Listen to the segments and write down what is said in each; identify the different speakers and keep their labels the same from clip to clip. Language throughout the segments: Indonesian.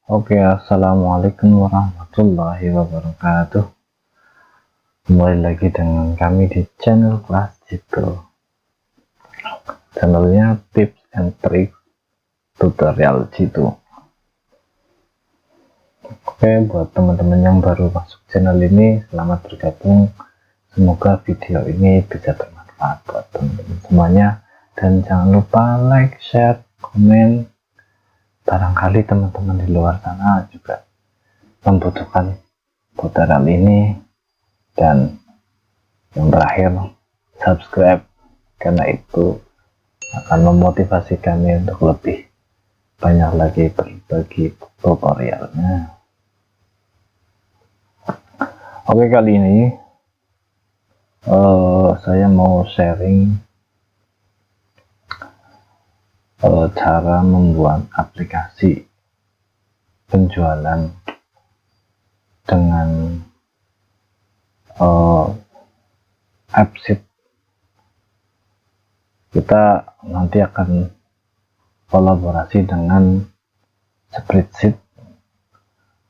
Speaker 1: Oke, assalamualaikum warahmatullahi wabarakatuh. Kembali lagi dengan kami di channel Kelas Jitu. Channelnya tips and trick tutorial Jitu. Oke, buat teman-teman yang baru masuk channel ini, selamat bergabung. Semoga video ini bisa bermanfaat buat teman-teman semuanya. Dan jangan lupa like, share, komen. Barangkali teman-teman di luar sana juga membutuhkan tutorial ini. Dan yang terakhir, subscribe, karena itu akan memotivasi kami untuk lebih banyak lagi berbagi tutorialnya. Oke, kali ini saya mau sharing cara membuat aplikasi penjualan dengan AppSheet. Kita nanti akan kolaborasi dengan Spreadsheet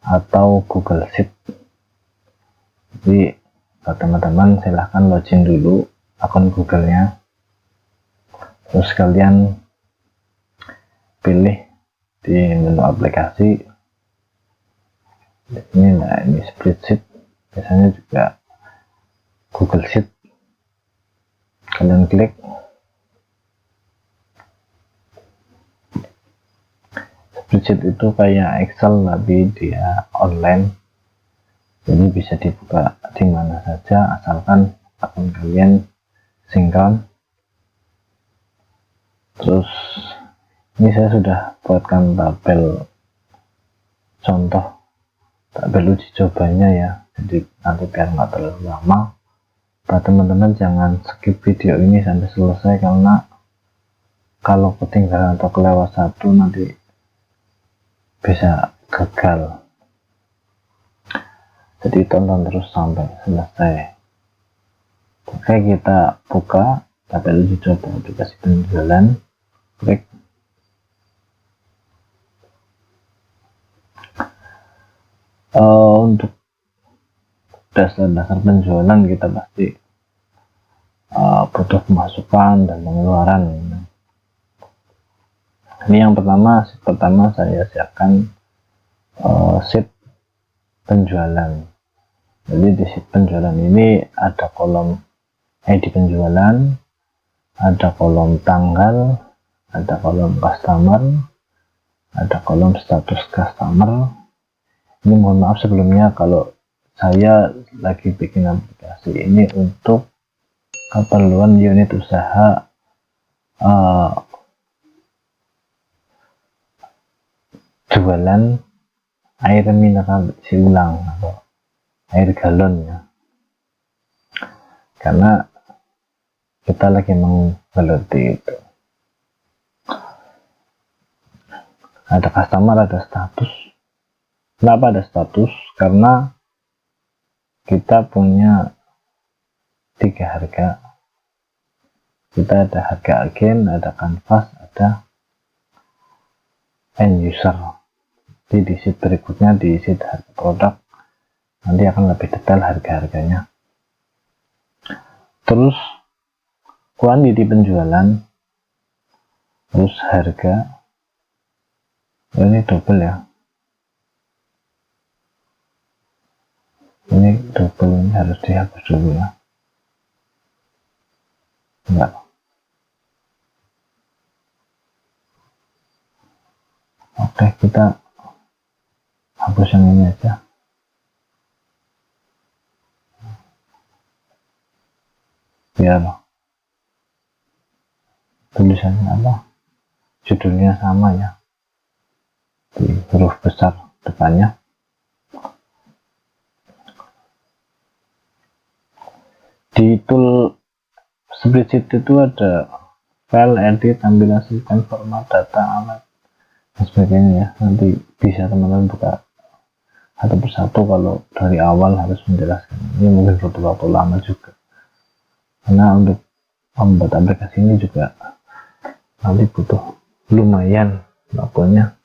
Speaker 1: atau Google Sheet. Jadi teman-teman silahkan login dulu akun Google-nya, terus kalian pilih di menu aplikasi ini. Nah, ini Spreadsheet, biasanya juga Google Sheet. Kalian klik, Spreadsheet itu kayak Excel tapi dia online, jadi bisa dibuka di mana saja asalkan akun kalian sinkron. Terus ini saya sudah buatkan tabel contoh, tabel uji cobanya ya, jadi nanti biar nggak terlalu lama, teman-teman jangan skip video ini sampai selesai, karena kalau ketinggalan atau kelewat satu nanti bisa gagal. Jadi tonton terus sampai selesai. Oke, kita buka tabel uji coba aplikasi penjualan, klik. Untuk dasar-dasar penjualan kita pasti butuh pemasukan dan pengeluaran. Ini yang pertama saya siapkan sheet penjualan. Jadi di sheet penjualan ini ada kolom ID penjualan, ada kolom tanggal, ada kolom customer, ada kolom status customer. Ini mohon maaf sebelumnya kalau saya lagi bikin aplikasi ini untuk keperluan unit usaha jualan air mineral siulang atau air galon ya, karena kita lagi menggeluti itu. Ada customer, ada status. Kenapa ada status? Karena kita punya 3 harga. Kita ada harga agen, ada kanvas, ada end user. Jadi di sheet berikutnya, di sheet harga produk, nanti akan lebih detail harga-harganya. Terus quantity penjualan, terus harga. Ini double ya, ini double, ini harus dihapus dulu ya. Enggak, oke, kita hapus yang ini aja. Biar tulisannya apa, judulnya sama ya, di huruf besar depannya. Di tool Spreadsheet itu ada file, edit, tampilan sistem, format data, alat, dan sebagainya ya. Nanti bisa teman-teman buka satu persatu, kalau dari awal harus menjelaskan ini mungkin butuh waktu lama juga, karena untuk membuat aplikasi ini juga nanti butuh lumayan waktunya.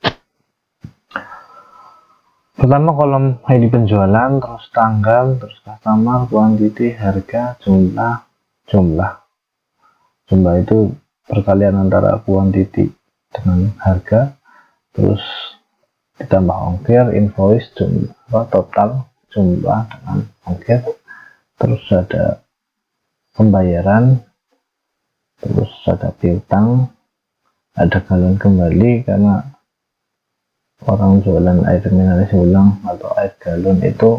Speaker 1: Pertama kolom ID penjualan, terus tanggal, terus customer, quantity, harga, jumlah itu perkalian antara quantity dengan harga, terus ditambah ongkir, invoice, jumlah total jumlah dengan ongkir, terus ada pembayaran, terus ada piutang, ada galon kembali karena orang jualan air mineralisi ulang atau air galon itu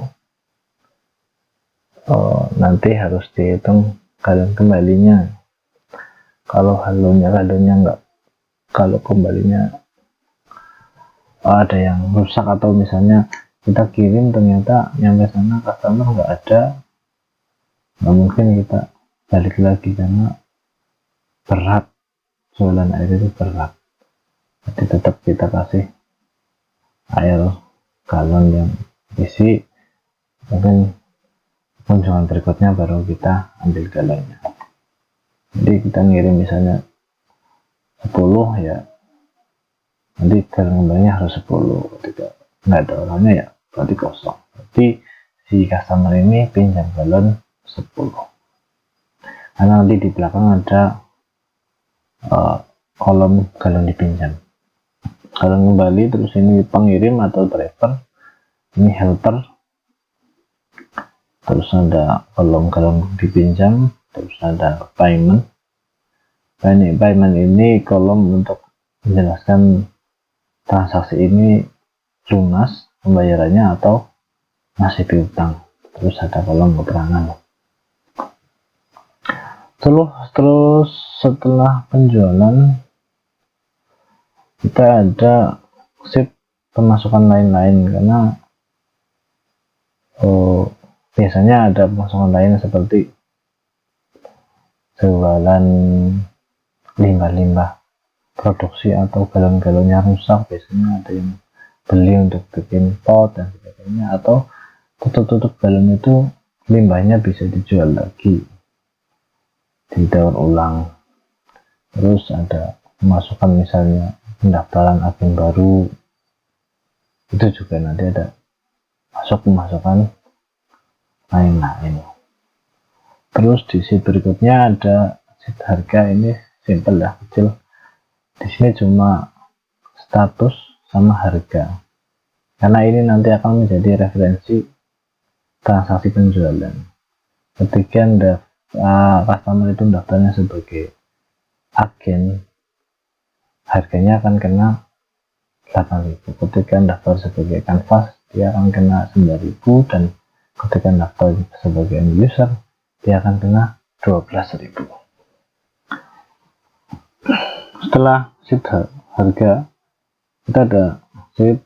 Speaker 1: nanti harus dihitung galon kembalinya. Kalau galonnya enggak, kalau kembalinya ada yang rusak atau misalnya kita kirim ternyata nyampe sana customer nggak ada, nggak mungkin kita balik lagi karena berat, jualan air itu berat, jadi tetap kita kasih air galon yang isi, mungkin kunjungan berikutnya baru kita ambil galonnya. Jadi kita ngirim misalnya 10 ya, nanti galon kembalinya harus 10, ketika nggak ada orangnya ya berarti kosong, berarti si customer ini pinjam galon 10, karena nanti di belakang ada kolom galon dipinjam, galon kembali, terus ini pengirim atau driver, ini helper, terus ada kolom galon dipinjam, terus ada payment ini kolom untuk menjelaskan transaksi ini lunas pembayarannya atau masih piutang, terus ada kolom keterangan. Terus setelah penjualan kita ada sheet pemasukan lain-lain, karena biasanya ada pemasukan lain seperti jualan limbah-limbah produksi atau galon-galonnya rusak, biasanya ada yang beli untuk bikin pot dan sebagainya, atau tutup-tutup galon itu limbahnya bisa dijual lagi, didaur ulang. Terus ada pemasukan misalnya pendaftaran agen baru, itu juga nanti ada masuk pemasukan lain-lain. Terus di sheet berikutnya ada sheet harga, ini simple ya, kecil. Di sini cuma status sama harga, karena ini nanti akan menjadi referensi transaksi penjualan. Ketika customer itu daftarnya sebagai agen, harganya akan kena 8.000. Ketika daftar sebagai kanvas, dia akan kena 9.000, dan ketika daftar sebagai end user, dia akan kena 12.000. Setelah sheet harga, kita ada sheet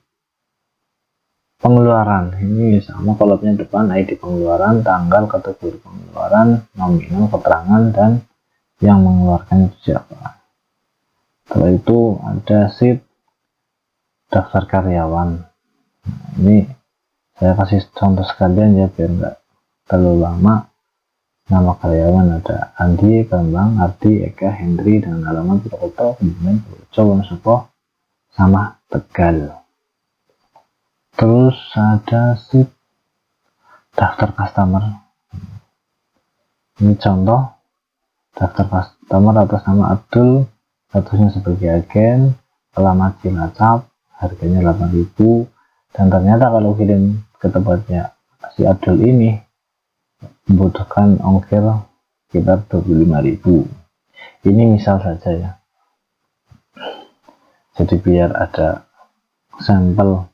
Speaker 1: pengeluaran. Ini sama kolomnya depan, ID pengeluaran, tanggal, kategori pengeluaran, nominal, keterangan, dan yang mengeluarkan itu siapa. Setelah itu ada sheet daftar karyawan. Ini saya kasih contoh sekalian ya biar enggak terlalu lama. Nama karyawan ada Andi, Bambang, Ardi, Eka, Hendri, dengan alamat Purwokerto, kemudian Wonosobo, sama Tegal. Terus ada sheet daftar customer. Ini contoh daftar customer atas nama Abdul, statusnya sebagai agen, alamat Cilacap, harganya 8.000, dan ternyata kalau kirim ke tempatnya si Abdul ini membutuhkan ongkir sekitar 25.000. Ini misal saja ya, jadi biar ada sampel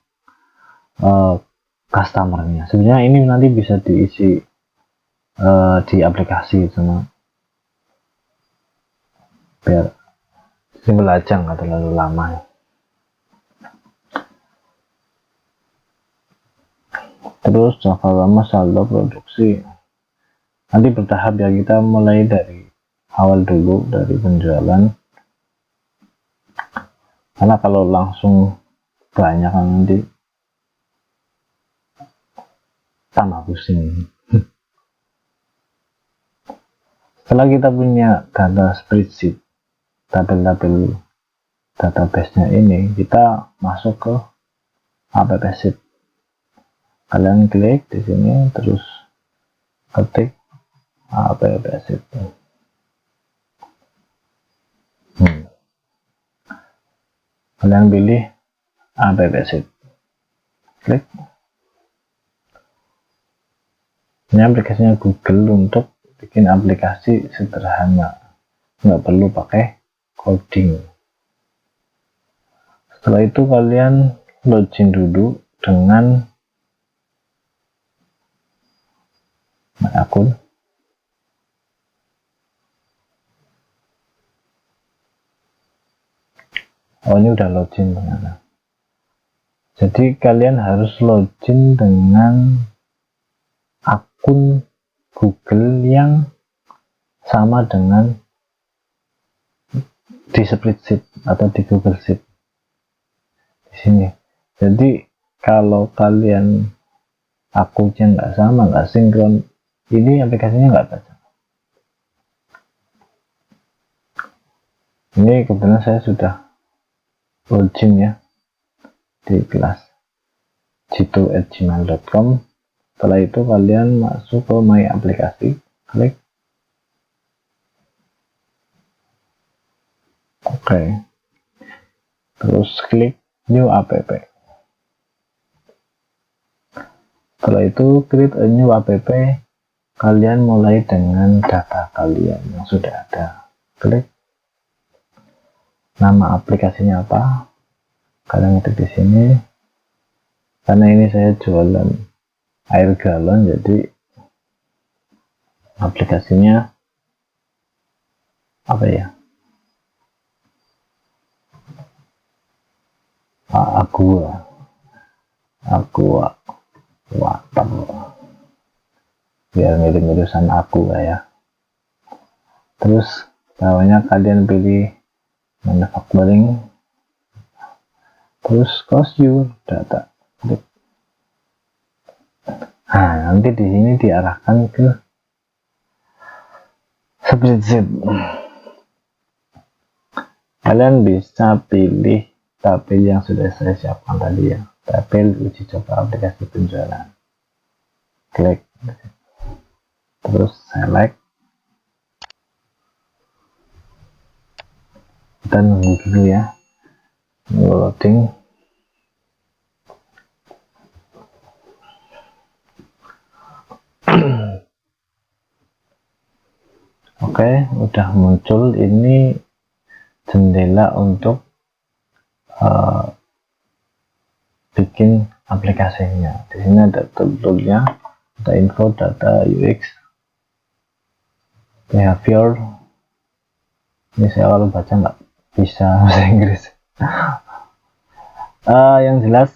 Speaker 1: customernya. Sebenarnya ini nanti bisa diisi di aplikasi, cuma biar simpel aja, nggak terlalu lama ya. Terus jangka lama saldo produksi, nanti bertahap ya, kita mulai dari awal dulu, dari penjualan, karena kalau langsung banyak kan nanti tambah pusing. Setelah kita punya data spreadsheet, tabel-tabel database nya ini, kita masuk ke app sheet. Kalian klik di sini, terus ketik app sheet. Kalian pilih app sheet, klik. Ini aplikasinya Google untuk bikin aplikasi sederhana, nggak perlu pakai coding. Setelah itu kalian login dulu dengan akun. Oh, ini udah login ternyata. Jadi kalian harus login dengan akun Google yang sama dengan di spreadsheet atau di Google Sheet di sini. Jadi kalau kalian akunnya nggak sama, nggak sinkron, ini aplikasinya nggak baca. Ini kebetulan saya sudah login ya di kelas jitu@gmail.com. Setelah itu kalian masuk ke my aplikasi, klik. Oke. Terus klik new app. Setelah itu create a new app. Kalian mulai dengan data kalian yang sudah ada. Klik. Nama aplikasinya apa? Kalian ketik di sini. Karena ini saya jualan air galon, jadi aplikasinya apa ya? Aqua water, biar mirip-miripan aku ya. Terus bawahnya kalian pilih manufacturing, terus cost you data. Klik. Nah, nanti di sini diarahkan ke spreadsheet. Kalian bisa pilih tabel yang sudah saya siapkan tadi ya, tabel uji coba aplikasi penjualan. Klik, terus select. Kita nunggu dulu ya, loading. Oke, udah muncul ini jendela untuk bikin aplikasinya. Di sini ada toolnya, ada info, data, UX, behavior. Ini saya kalau baca nggak bisa bahasa Inggris. Yang jelas,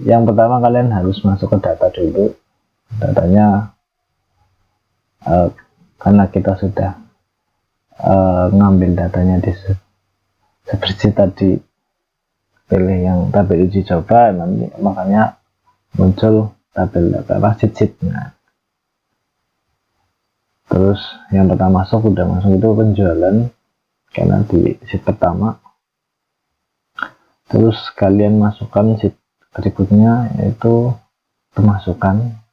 Speaker 1: yang pertama kalian harus masuk ke data dulu. Datanya karena kita sudah ngambil datanya di spreadsheet tadi, pilih yang tabel uji coba, nanti makanya muncul tabel data sheet-sheetnya. Terus yang pertama udah masuk itu penjualan karena di sheet pertama. Terus kalian masukkan sheet berikutnya yaitu pemasukan.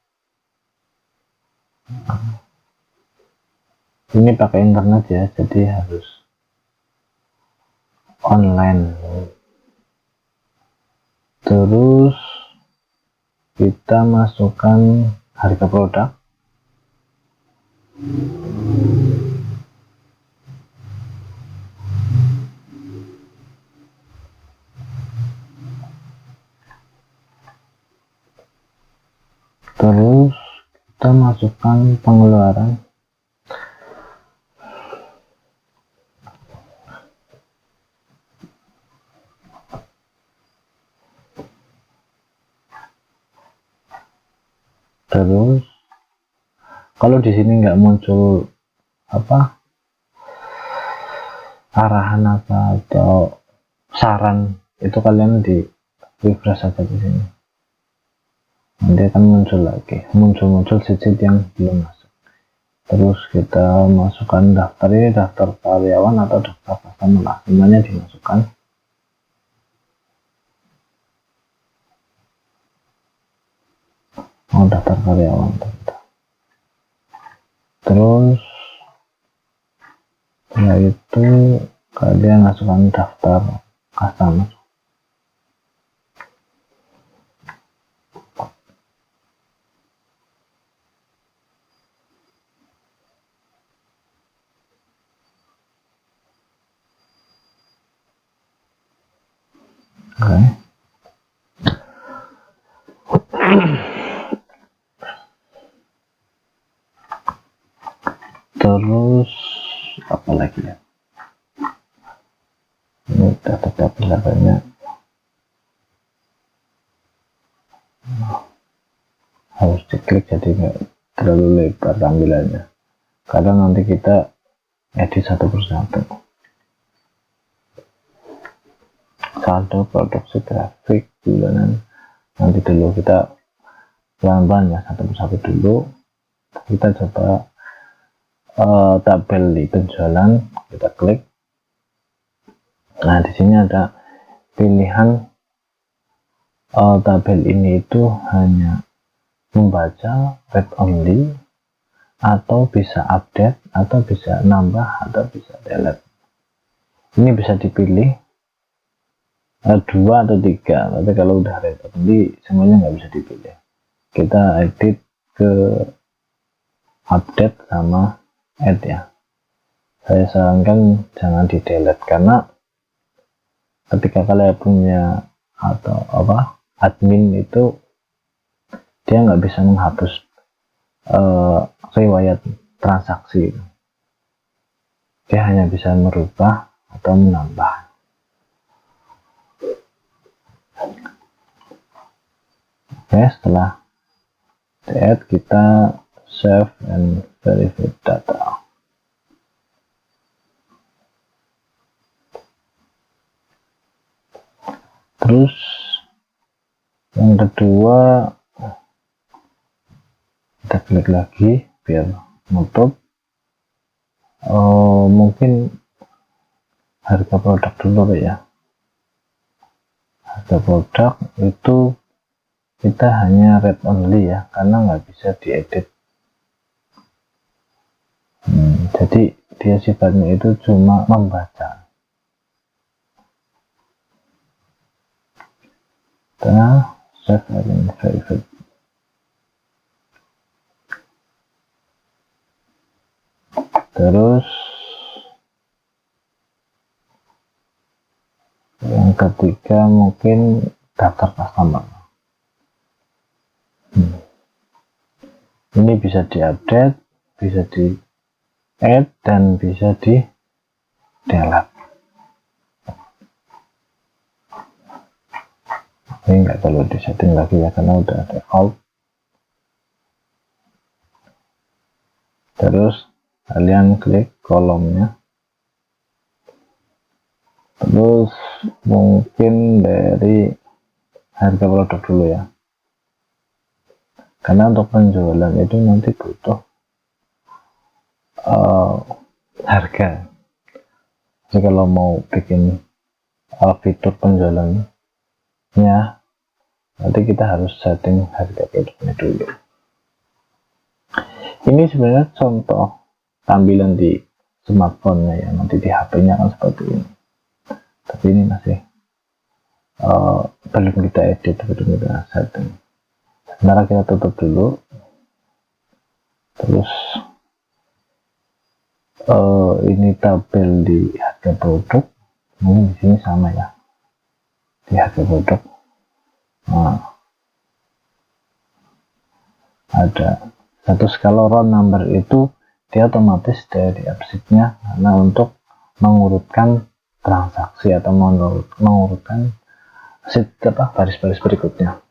Speaker 1: Ini pakai internet ya, jadi harus online. Terus kita masukkan harga produk. Terus kita masukkan pengeluaran. Terus kalau di sini nggak muncul apa arahan apa atau saran, itu kalian di refresh saja di sini, nanti akan muncul lagi, muncul sheet yang belum masuk. Terus kita masukkan daftar, ini daftar karyawan atau daftar customer, semuanya dimasukkan. mau daftar karyawan. Terus setelah itu kalian masukkan daftar customer. Oke. Terus apa lagi ya, ini data tampilannya harus diklik jadi nggak terlalu lebar tampilannya, karena nanti kita edit satu persatu. Saldo produksi grafik bulanan, nanti dulu kita pelan-pelan ya, satu persatu dulu. Kita coba tabel di penjualan, kita klik. Nah, di sini ada pilihan tabel ini itu hanya membaca read only, atau bisa update, atau bisa nambah, atau bisa delete. Ini bisa dipilih 2 atau 3, tapi kalau udah read only semuanya nggak bisa dipilih. Kita edit ke update sama add ya. Saya sarankan jangan di delete, karena ketika kalian punya atau admin itu dia nggak bisa menghapus riwayat transaksi, dia hanya bisa merubah atau menambah. Oke, setelah add kita save and verify data. Terus yang kedua, kita klik lagi biar nutup. Mungkin harga produk dulu ya. Harga produk itu kita hanya read only ya, karena nggak bisa diedit. Jadi dia sifatnya itu cuma membaca. Kita save and verify. Terus yang ketiga mungkin daftar customer. Ini bisa diupdate, bisa di add, dan bisa di delete. Ini nggak perlu disetting lagi ya, karena udah default. Terus kalian klik kolomnya. Terus mungkin dari harga produk dulu ya, karena untuk penjualan itu nanti butuh harga. Jadi kalau mau bikin fitur penjualannya, nanti kita harus setting harga produknya dulu. Ini sebenarnya contoh tampilan di smartphone-nya ya, nanti di HP-nya kan seperti ini. Tapi ini masih belum kita edit, belum kita setting. Sementara kita tutup dulu. Terus ini tabel di harga produk, ini di sini sama ya, di harga produk. Nah, ada satu skala row number, itu dia otomatis dari abstraknya, karena untuk mengurutkan transaksi atau mengurutkan baris-baris berikutnya.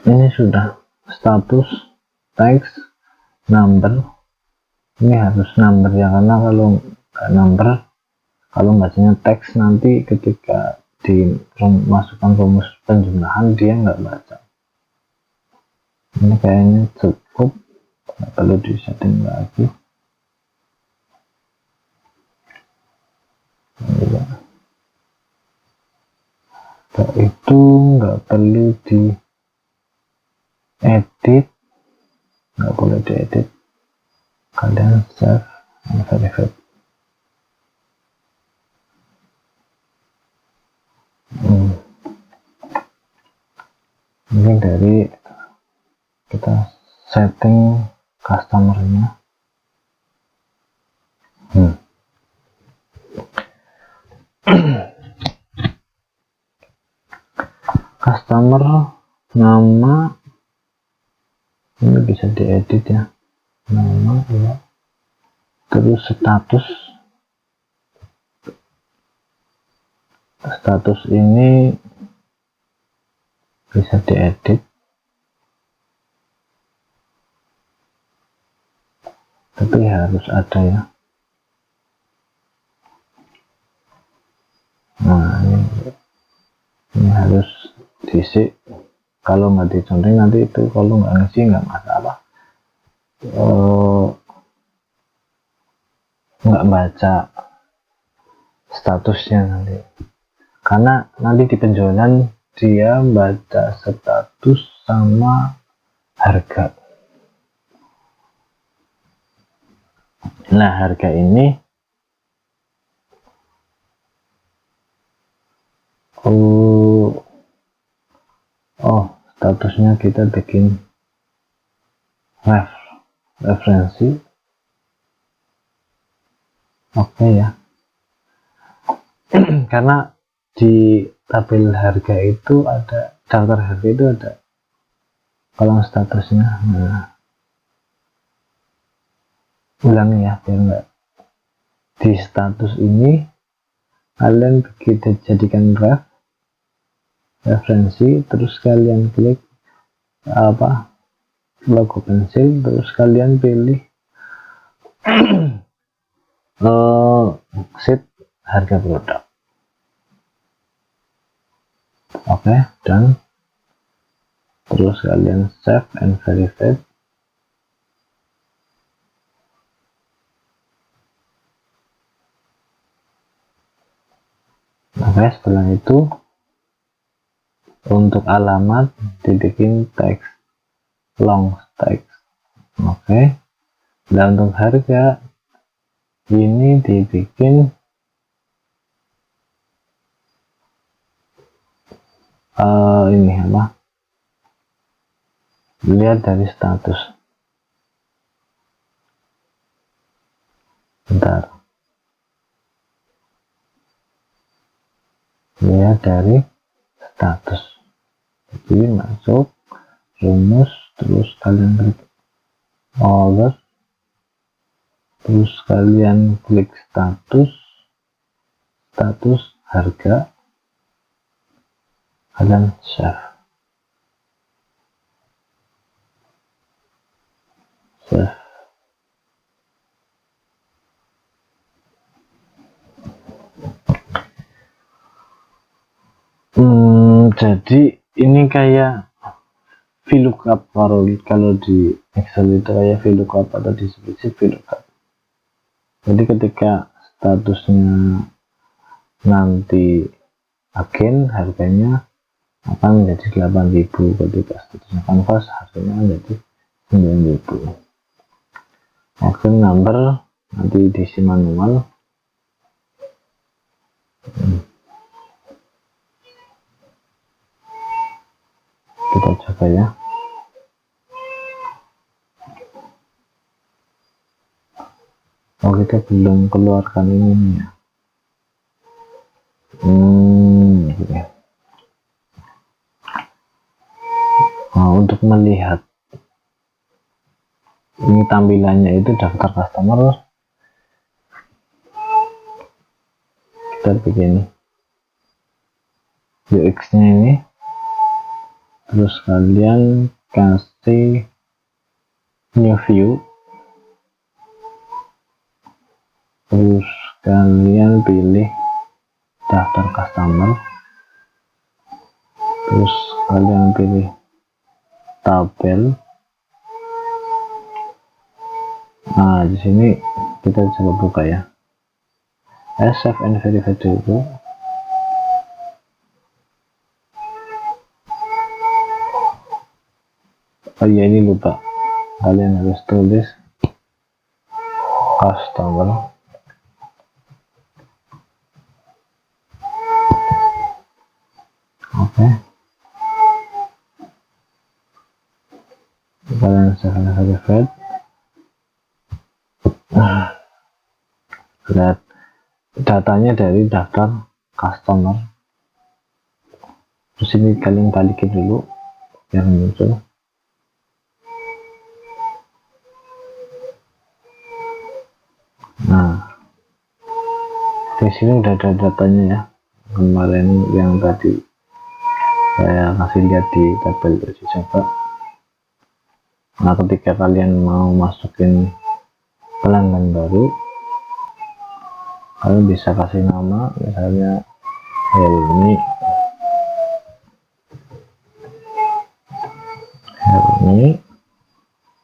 Speaker 1: Ini sudah status text number, ini harus number ya, karena kalau nggak number, kalau bacanya teks, nanti ketika dimasukkan rumus penjumlahan dia nggak baca. Ini kayaknya cukup, nggak perlu disetting lagi. itu nggak perlu di edit, nggak boleh diedit, kalian save and verify. Ini dari kita setting customernya. Customer nama ini bisa diedit ya, nama ya. Terus status ini bisa diedit, tapi harus ada ya. Nah ini harus diisi, kalau nggak dicontohin nanti itu kalau nggak ngisi nggak masalah, nggak baca statusnya nanti, karena nanti di penjualan dia baca status sama harga. Nah harga ini statusnya kita bikin referensi. Oke ya. Karena di tabel harga itu ada, daftar harga itu ada kolom statusnya. Nah ulangi ya biar enggak, di status ini kalian kita jadikan referensi, terus kalian klik logo pensil, terus kalian pilih sheet harga produk. Oke, dan terus kalian save and verify. Oke, setelah itu untuk alamat dibikin teks long text. Oke, dan untuk harga ini dibikin ini apa, lihat dari status. Bentar, lihat dari status. Jadi masuk rumus, terus kalian klik order, terus kalian klik status harga, kalian save. Jadi ini kayak VLOOKUP, kalau di Excel itu kayak VLOOKUP atau di spreadsheet VLOOKUP. Jadi ketika statusnya nanti agen, harganya akan menjadi 8.000, ketika statusnya kanvas harganya menjadi 9.000. Agen number nanti diisi manual. Kita coba ya. Kita belum keluarkan ini ya. Gitu. Nah, untuk melihat ini tampilannya itu daftar customer, kita bikin UX nya ini, terus kalian kasih new view, terus kalian pilih daftar customer, terus kalian pilih tabel. Nah di sini kita coba buka ya, save and verify dulu. Oh iya, ini lupa, kalian harus tulis customer. Oke, kalian verified. Lihat datanya dari daftar customer, terus ini kalian balikin dulu biar muncul. Nah, di sini udah ada datanya ya, kemarin yang tadi saya kasih lihat di tabel uji coba. Nah, ketika kalian mau masukin pelanggan baru, kalian bisa kasih nama, misalnya Helmi,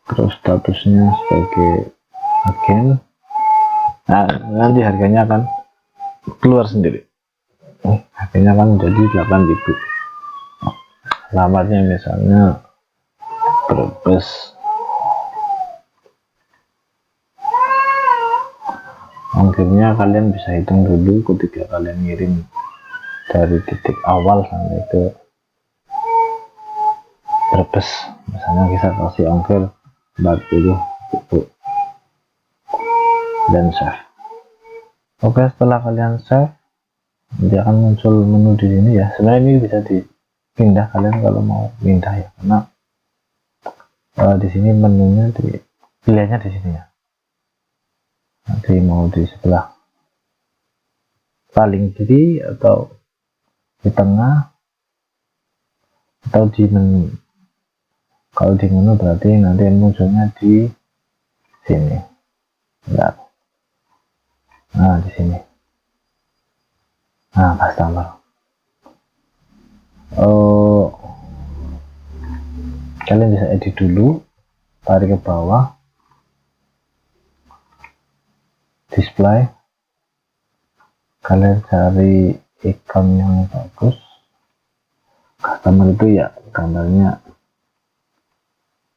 Speaker 1: terus statusnya sebagai agen. Nah, nanti harganya akan keluar sendiri. Harganya kan jadi 8.000. Alamatnya misalnya Brebes. Ongkirnya kalian bisa hitung dulu ketika kalian ngirim dari titik awal sampai ke Brebes. Misalnya kita kasih ongkir 40.000 dan save. Oke, setelah kalian save, nanti akan muncul menu di sini ya. Sebenarnya ini bisa dipindah kalian kalau mau pindah ya, karena di sini menunya pilihannya di sini ya. Nanti mau di sebelah paling kiri atau di tengah atau di menu. Kalau di menu berarti nanti munculnya di sini. Bentar. Nah, di sini. Nah, customer. Kalian bisa edit dulu, tarik ke bawah, display, kalian cari ikon yang bagus. Customer itu ya gambarnya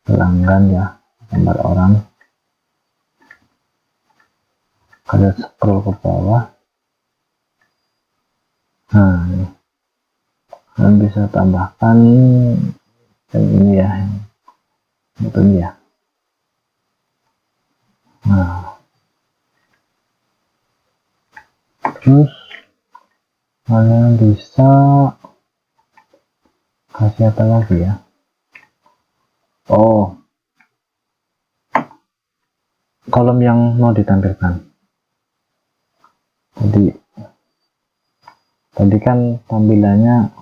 Speaker 1: pelanggan ya, gambar orang. Kalian scroll ke bawah. Nah, ini kalian bisa tambahkan yang ini ya, ini ya. Nah, terus kalian bisa kasih apa lagi ya? Oh, kolom yang mau ditampilkan. Tadi kan tampilannya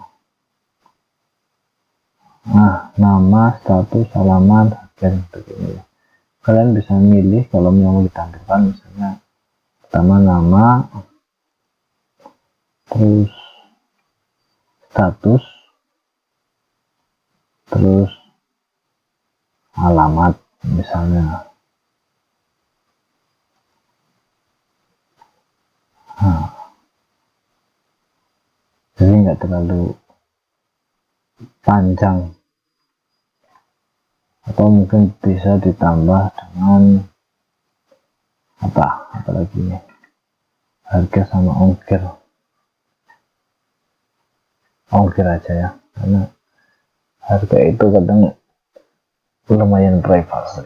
Speaker 1: nama, status, alamat, dan begini. Kalian bisa milih kolom yang mau ditampilkan, misalnya pertama nama, terus status, terus alamat misalnya. Jadi nggak terlalu panjang, atau mungkin bisa ditambah dengan apalagi ini, harga sama ongkir aja ya, karena harga itu kadang lumayan privasi,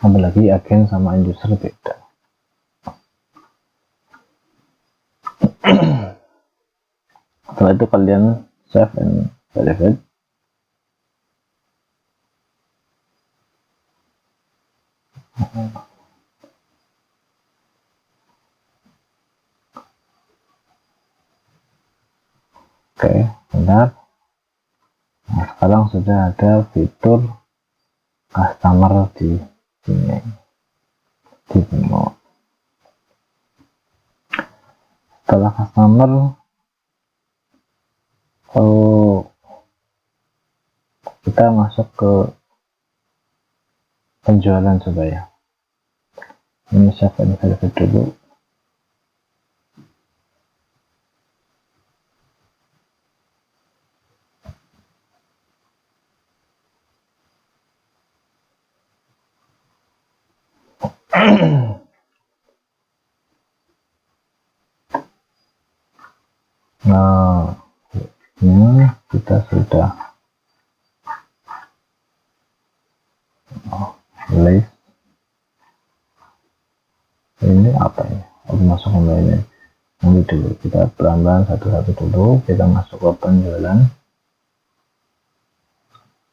Speaker 1: apalagi agen sama industri beda. Setelah itu kalian save and verify. Oke, benar. Nah, sekarang sudah ada fitur customer di sini, di menu. Setelah customer, kita masuk ke penjualan coba ya. Ini save and verify dulu. Nah, ini kita sudah list. Ini apa ini? Masuk ke ini. Nanti dulu kita pelan-pelan satu-satu dulu. Kita masuk ke penjualan.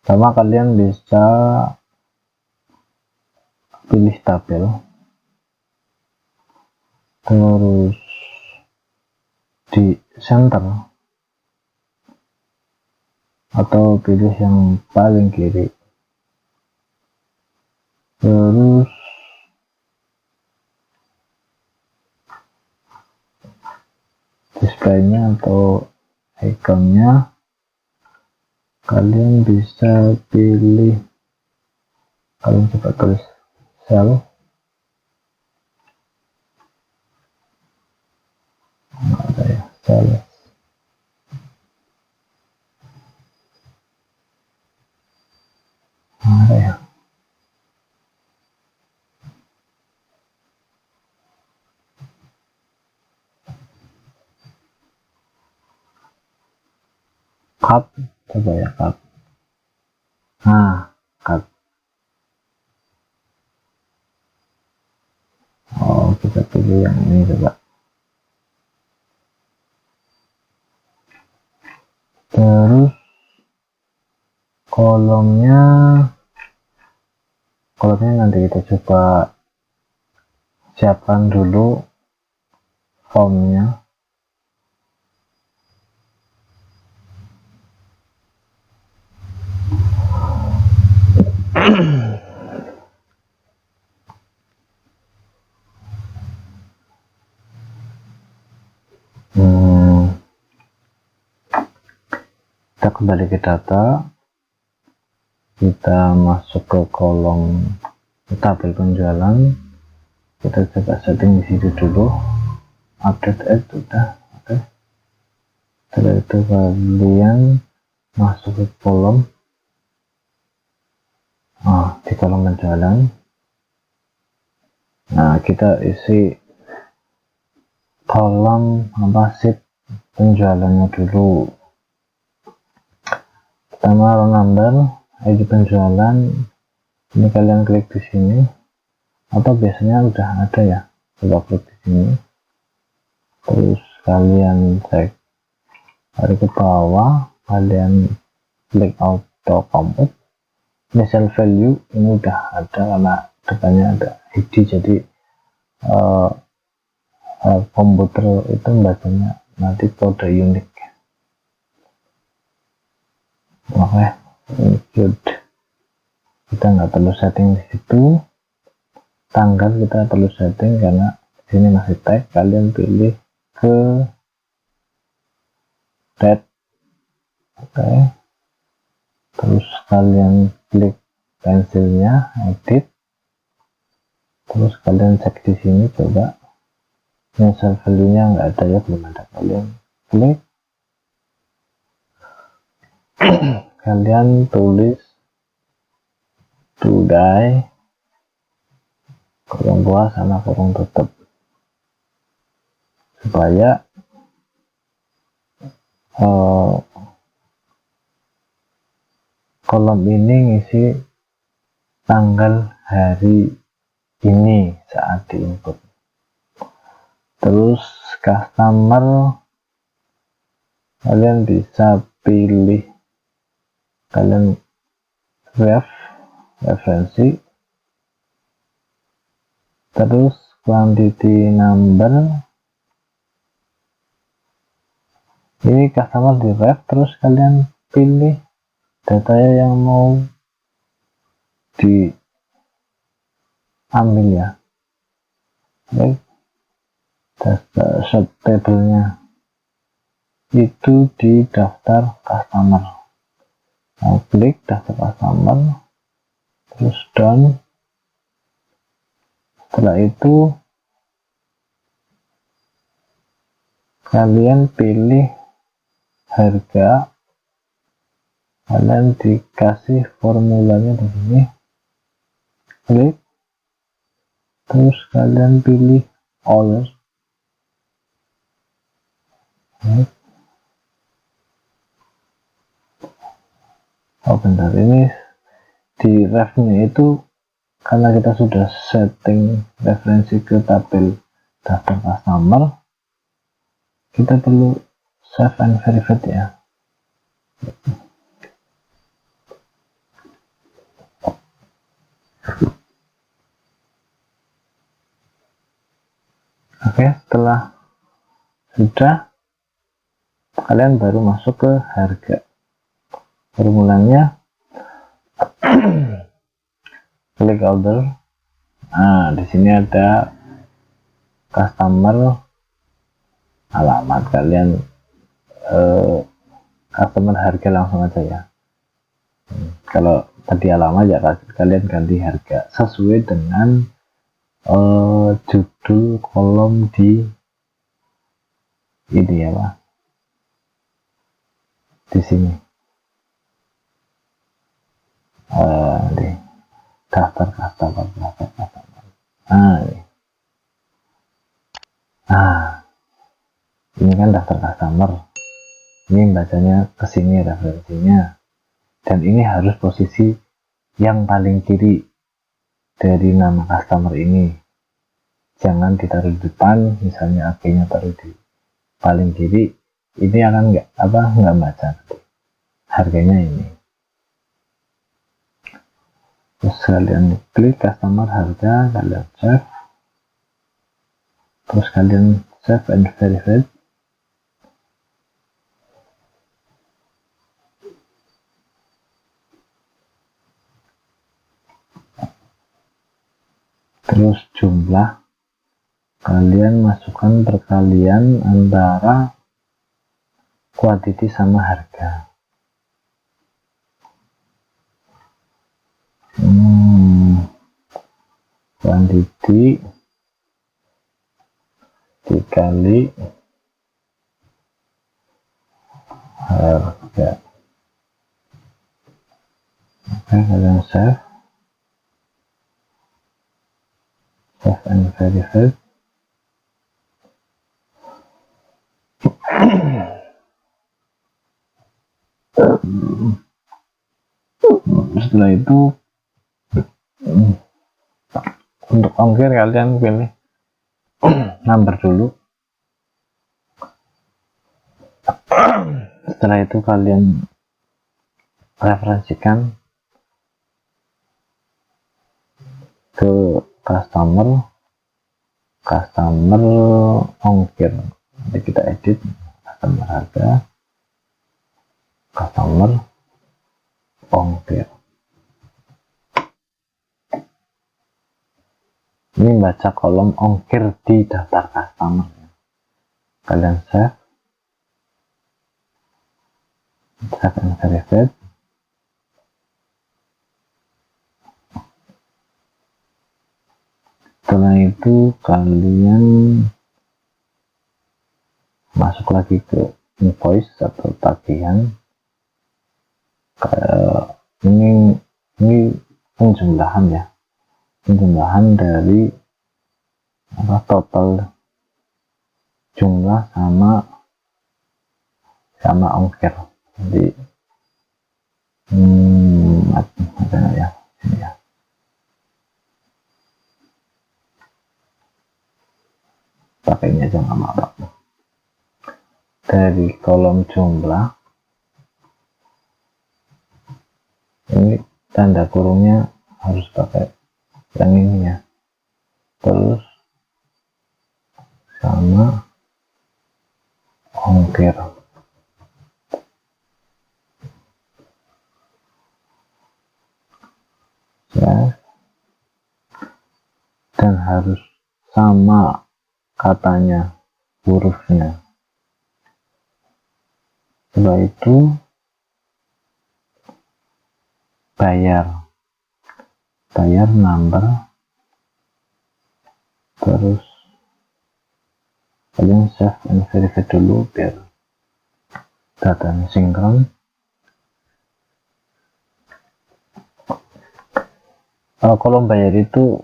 Speaker 1: Sama kalian bisa pilih tabel, terus di center atau pilih yang paling kiri, terus displaynya atau ikonnya kalian bisa pilih, kalian coba tulis sell, nggak ada ya, sell, ada ya, cut, coba ya cut, nah cut, oh kita pilih yang ini coba, terus kolomnya nanti kita coba siapkan dulu formnya. Kita kembali ke data, kita masuk ke kolom tabel penjualan, kita coba setting di situ dulu, update add udah, oke. Setelah itu kalian masuk ke kolom, di kolom penjualan, nah kita isi kolom sheet penjualannya dulu. Pertama row number, ID penjualan, ini kalian klik di sini atau biasanya udah ada ya, coba klik di sini, terus kalian cek dari ke bawah, kalian klik auto compute. Ini sell value ini udah ada karena depannya ada ID, jadi komputer itu bacanya nanti kode unik. Oke, good. Kita nggak perlu setting di situ. Tanggal kita perlu setting karena di sini masih tag. Kalian pilih ke date, oke. Terus kalian klik pensilnya, edit. Terus kalian cek di sini coba. Ini value-nya nggak ada ya, belum ada. Kalian klik. Kalian tulis today, kurung luas sama kurung tutup, supaya kolom ini ngisi tanggal hari ini saat diinput. Terus customer kalian bisa pilih, kalian referensi, terus quantity number, ini customer di ref, terus kalian pilih datanya yang mau diambil ya, baik. Daftar tabelnya itu di daftar customer, nah, klik daftar customer, terus done. Setelah itu kalian pilih harga, kalian dikasih formulanya di sini, klik, terus kalian pilih all. Oh bentar, ini di refnya itu karena kita sudah setting referensi ke tabel daftar customer, kita perlu save and verify ya. Oke, setelah sudah, kalian baru masuk ke harga. Formulannya klik order. Nah, di sini ada customer, alamat kalian, customer harga langsung aja ya. Kalau tadi alamat ya kalian ganti harga sesuai dengan judul kolom di ini ya Pak, di sini di daftar customer. Ini kan daftar customer, ini bacanya ke sini referensinya, dan ini harus posisi yang paling kiri dari nama customer ini, jangan ditaruh di depan. Misalnya AK-nya taruh di paling kiri, ini akan nggak baca harganya ini. Terus kalian klik customer harga, kalian save, terus kalian save and verify. Terus jumlah kalian masukkan perkalian antara quantity sama harga. Quantity dikali harga. Oke, kalian save and verify. Setelah itu untuk ongkir kalian pilih number dulu. Setelah itu kalian referensikan ke customer ongkir. Nanti kita edit customer harga, customer ongkir. Ini baca kolom ongkir di daftar customer. Kalian save and verify. Setelah itu kalian masuk lagi ke invoice atau tagihan. Ini penjumlahan ya, penjumlahan dari total jumlah sama ongkir. Jadi ya ini ya. Pakai ini aja nggak apa-apa. Dari kolom jumlah ini tanda kurungnya harus pakai yang ini ya, terus sama ongkir. Ya, dan harus sama katanya, hurufnya. Setelah itu bayar number, terus kalian save and verify dulu biar datanya sinkron. Kolom bayar itu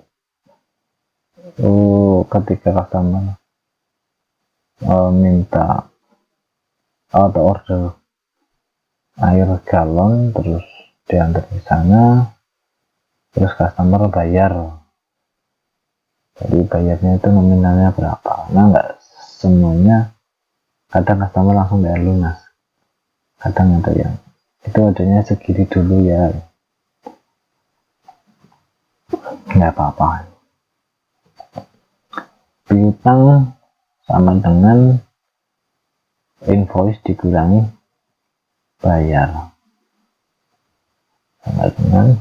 Speaker 1: ketika customer minta atau order air galon, terus diantar ke sana, terus customer bayar. Jadi bayarnya itu nominalnya berapa. Nah, nggak semuanya, kadang customer langsung bayar lunas, kadang ada yang itu adanya segini dulu ya, nggak apa-apa. Piutang sama dengan invoice dikurangi bayar, sama dengan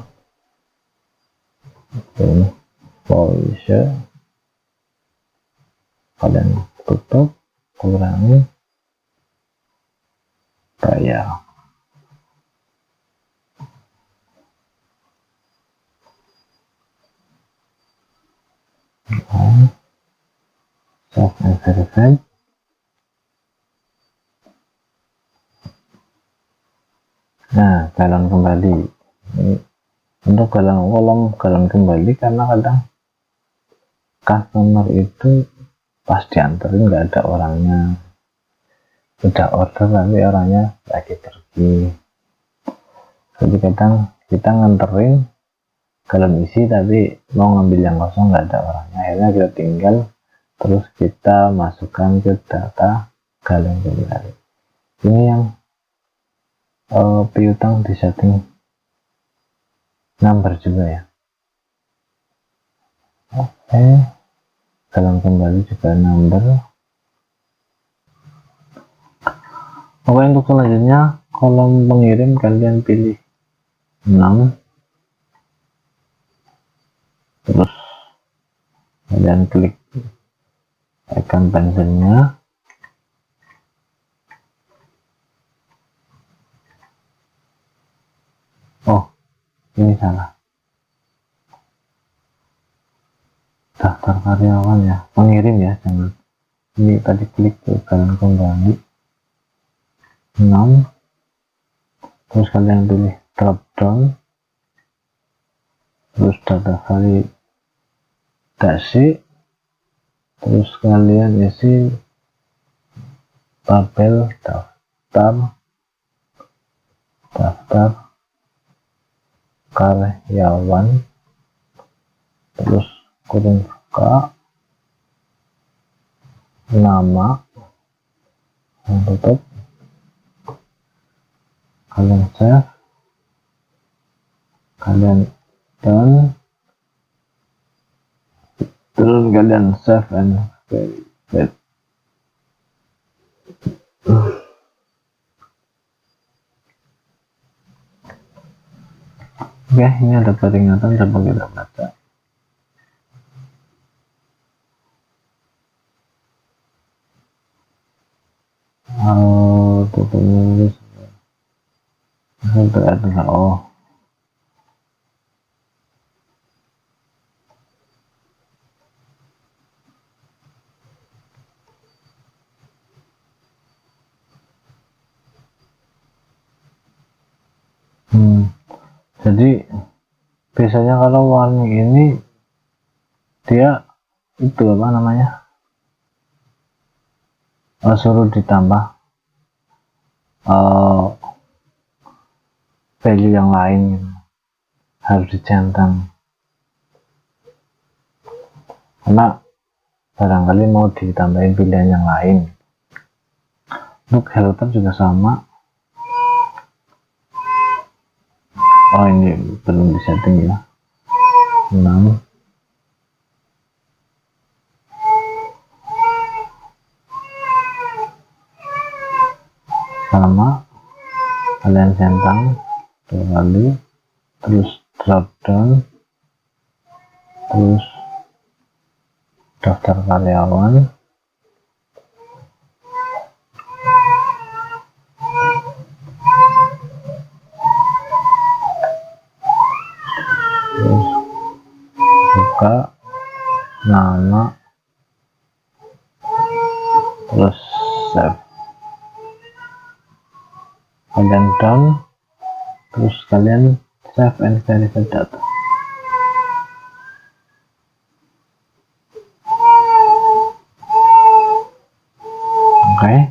Speaker 1: invoice kalian tutup kurangi bayar. Save and verify. Nah, galon kembali. Ini untuk galon kembali, karena kadang customer itu pas dianterin nggak ada orangnya, udah order tapi orangnya lagi pergi. Jadi kadang kita nganterin galon isi tapi mau ngambil yang kosong nggak ada orangnya, akhirnya kita tinggal, terus kita masukkan ke data galon kembali. Ini yang piutang di setting number juga ya. Oke, galon kembali juga number. Oke, untuk selanjutnya kolom pengirim kalian pilih 6, terus kalian klik icon pensilnya, oh ini salah, daftar karyawan ya, pengirim ya, jangan ini tadi klik ke galon kembali 6, terus kalian pilih drop down, terus data validasi, terus kalian isi tabel daftar karyawan, terus kurung buka, nama, yang tutup, kalian save, kalian done, terus kalian save and verify. Oke, ini ada peringatan, coba kita baca. Tutup nulis. Oh, jadi biasanya kalau warning ini dia itu apa namanya, suruh ditambah value yang lain gitu, harus dicentang, karena barangkali mau ditambahin pilihan yang lain. Untuk helper juga sama. Oh, ini belum disetting ya. 6, sama, kalian centang 2 kali, terus drop down, terus daftar karyawan, terus buka, nama, terus save, kalian done, terus kalian save and verify data. Oke.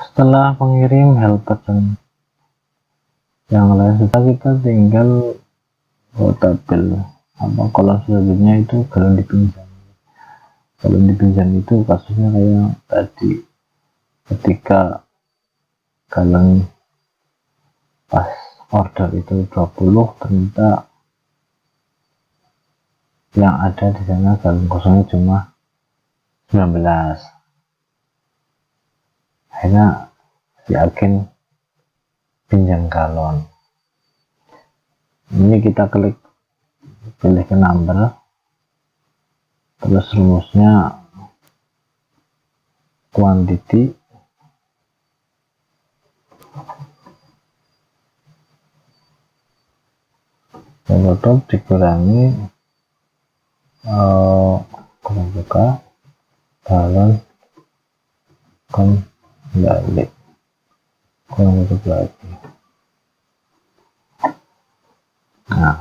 Speaker 1: Setelah mengirim helper dan yang lain, sudah kita tinggal tabel apa kolom selanjutnya itu galon dipinjam. Galon dipinjam itu kasusnya kayak tadi, ketika galon pas order itu 20, ternyata yang ada di sana galon kosongnya cuma 19. Akhirnya si agen pinjam galon. Ini kita klik pilih ke number, terus rumusnya quantity total dikurangi kurang buka galon kembali kurang tutup lagi. Nah,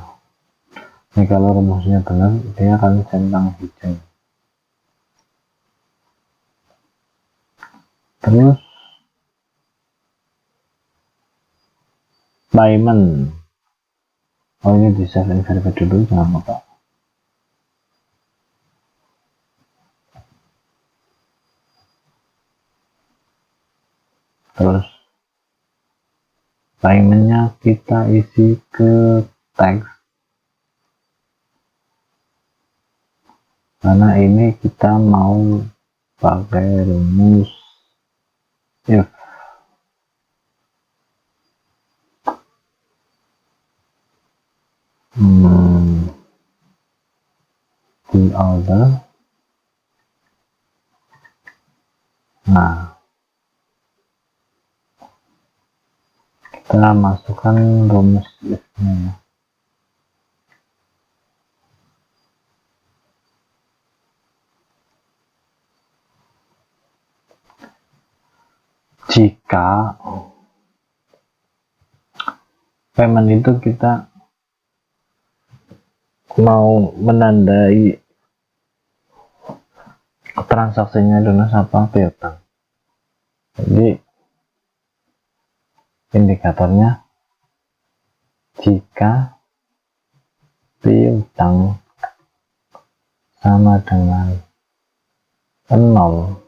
Speaker 1: ini kalau rumusnya benar, dia akan centang hijau. Terus payment, ini di save and verify dulu, jangan lupa. Terus paymentnya kita isi ke teks, karena ini kita mau pakai rumus if. Di order. Nah, kita masukkan rumus if-nya. Jika payment itu kita mau menandai transaksinya lunas apa piutang, jadi indikatornya jika piutang sama dengan 0,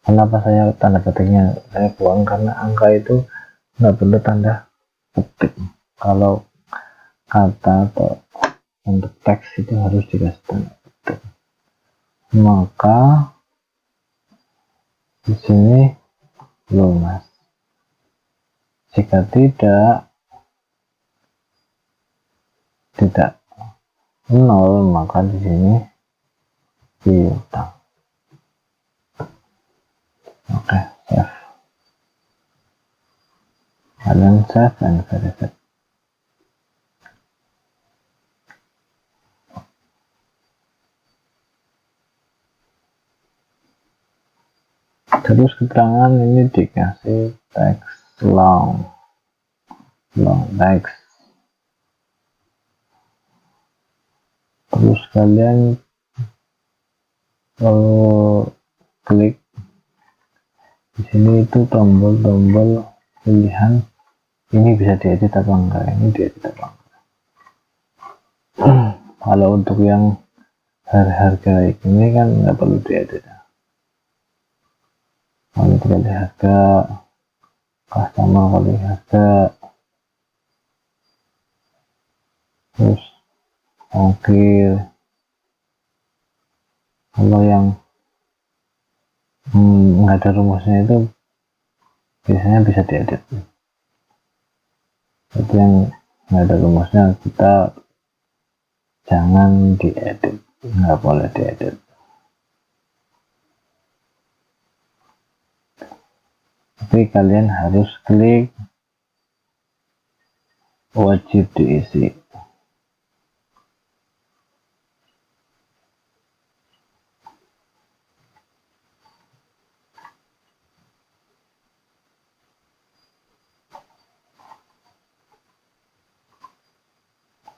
Speaker 1: kenapa saya tanda petiknya saya buang, karena angka itu nggak perlu tanda petik. Kalau kata atau untuk teks itu harus dikasih tanda petik. Maka di sini lunas. Jika tidak 0, maka di sini piutang. Oke, save. Kalian save and verify. Terus keterangan ini dikasih teks long text. Terus kalian klik di sini, itu tombol pilihan, ini bisa diedit apa enggak, ini diedit apa enggak. Kalau untuk yang harga ini kan nggak perlu diedit. Kalau kali harga customer, kali harga, terus ongkir. Kalau yang nggak ada rumusnya itu biasanya bisa diedit. Itu yang nggak ada rumusnya kita jangan diedit, nggak boleh diedit. Tapi kalian harus klik wajib diisi.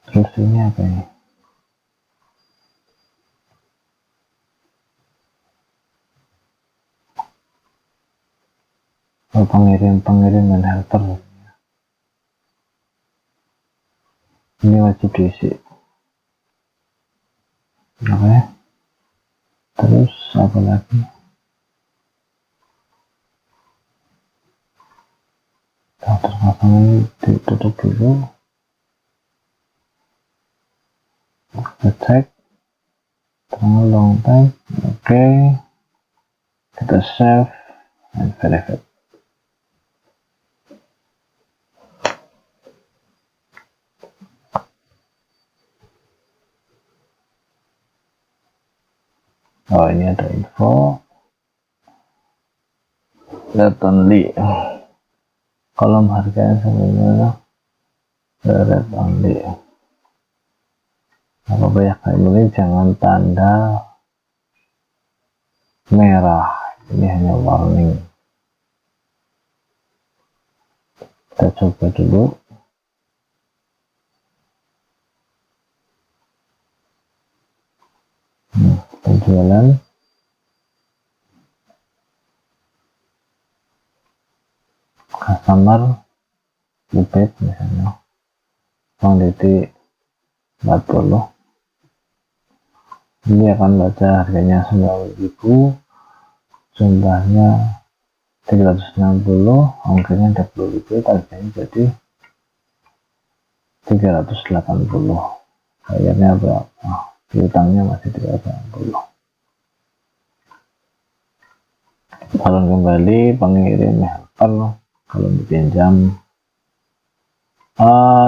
Speaker 1: Terus ini apa ini? Oh, pengirim dan helper. Ini wajib diisi. Oke. Terus apa lagi? Daftar kosong ini ditutup dulu. Kita cek. Terlalu long time. Oke. Kita save and verify. Oh, ini ada info let only, kolom harganya sebenarnya let only. Apa ya, kayak ini jangan tanda merah, ini hanya warning. Kita coba dulu. Penjualan customer lebet misalnya quantity 40, ini akan baca harganya 9.000, jumlahnya 360, ongkirnya 20.000, targetnya jadi 380, bayarnya berapa, utangnya masih 380. Kalau kembali pengirim helper, kalau dipinjam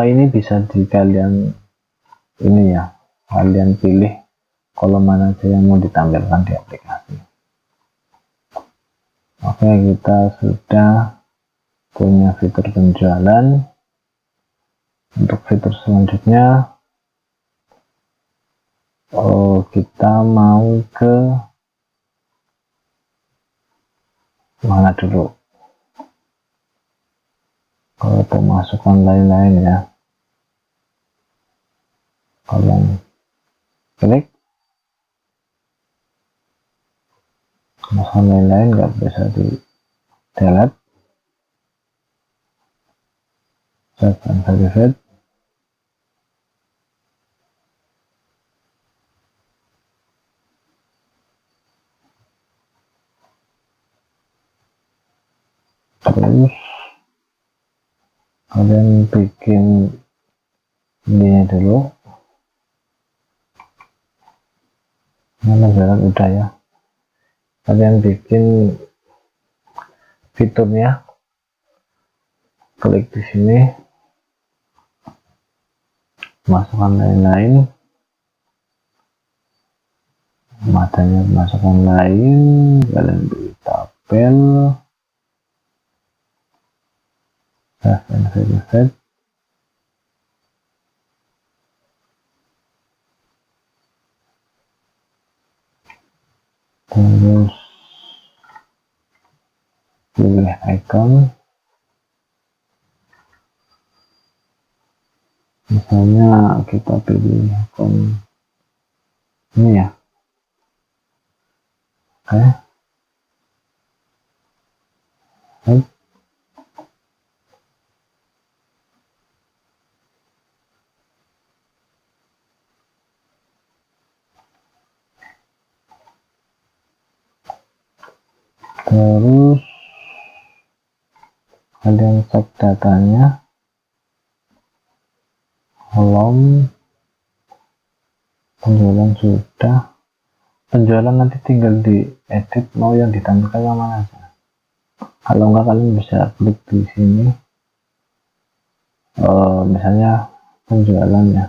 Speaker 1: ini bisa di kalian ini ya, kalian pilih kolom mana saja yang mau ditampilkan di aplikasi. Oke, kita sudah punya fitur penjualan. Untuk fitur selanjutnya kita mau ke mana dulu? Kalau pemasukan lain-lain ya, kolom klik pemasukan lain-lain, nggak bisa di delete. Save and verify. Terus kalian bikin ini dulu. Ini jalan udah ya. Kalian bikin fiturnya, klik di sini, masukkan lain-lain, matanya masukkan lain, kalian beri tabel, save and verify. Terus pilih icon, misalnya kita pilih icon ini ya. Oke, terus kalian cek datanya, kolom penjualan sudah, penjualan nanti tinggal diedit mau yang ditampilkan yang mana aja. Kalau enggak kalian bisa klik di sini, misalnya penjualannya.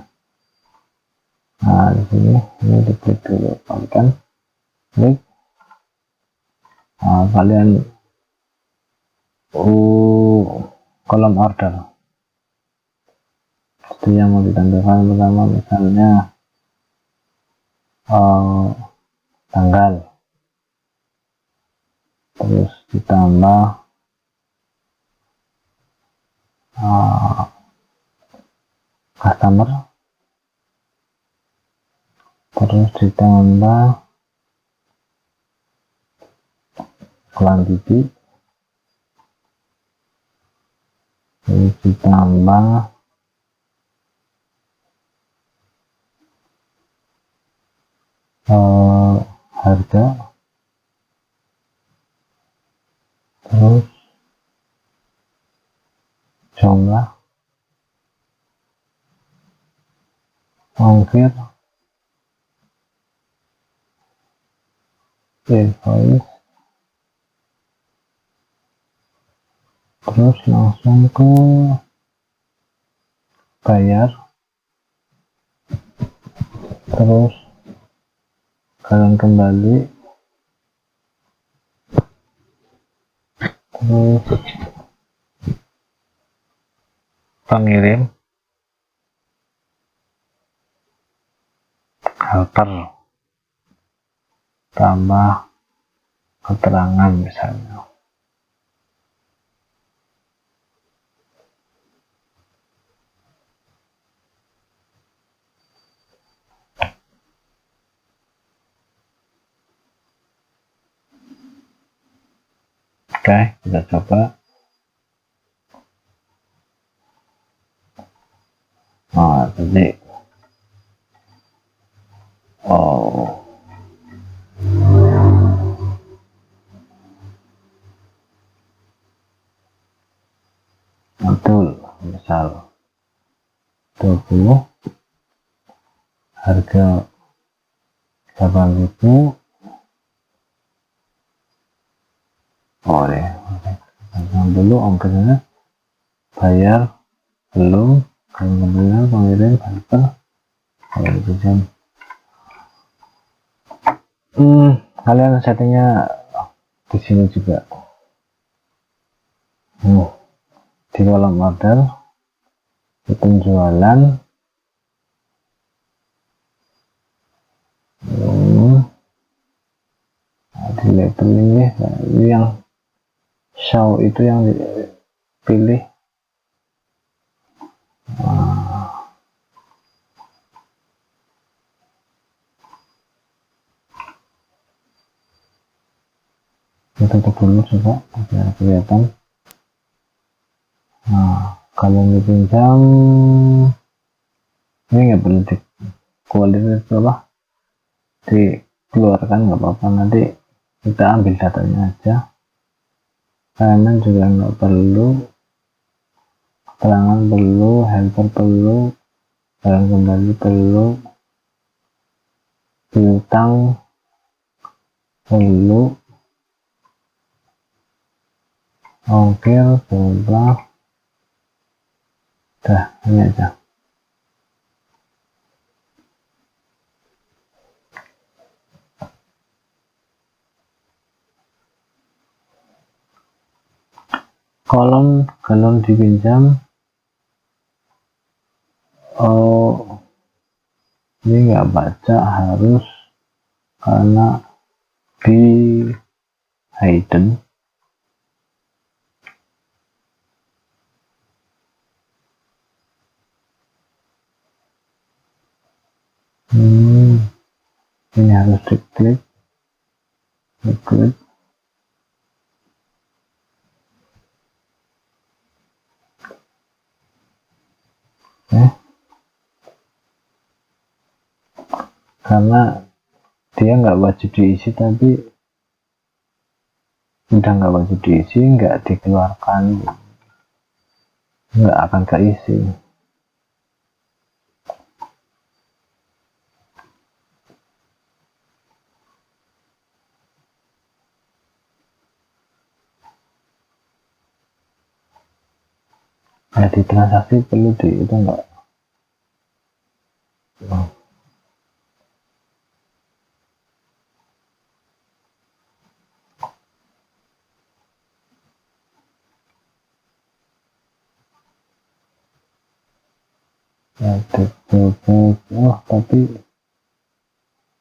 Speaker 1: Nah di sini ini diklik dulu, kalian klik. Nah, kalian kolom order, Itu yang mau ditampilkan pertama, misalnya tanggal, terus ditambah customer, terus ditambah quantity, terus ditambah harga, terus jumlah, ongkir, invoice, terus langsung ke bayar, terus kalian kembali, terus pengirim, helper, tambah keterangan misalnya. Oke, kita coba. Nah, jadi betul, misal 20, harga 8.000. Oh ya, dulu ongkirnya, bayar belum, kemudian pengirim helper, kalau itu jam. Kalian settingnya di sini juga. Di kolom order, di penjualan, di labeling ya, ini yang show itu yang dipilih. Kita tutup dulu coba biar kelihatan. Nah, kalau dipinjam ini nggak perlu di kualitas berapa, dikeluarkan nggak apa-apa, nanti kita ambil datanya aja. Payment juga nggak perlu, keterangan perlu, helper perlu, barang kembali perlu, piutang perlu, ongkir, jumlah, dah ini aja. Kolom kalau dipinjam, ini nggak baca, harus karena di hidden. Ini harus diklik, karena dia nggak wajib diisi, tapi udah nggak wajib diisi, nggak dikeluarkan, nggak akan keisi. Nah, di transaksi perlu di itu enggak. edit bebek. Oh, tapi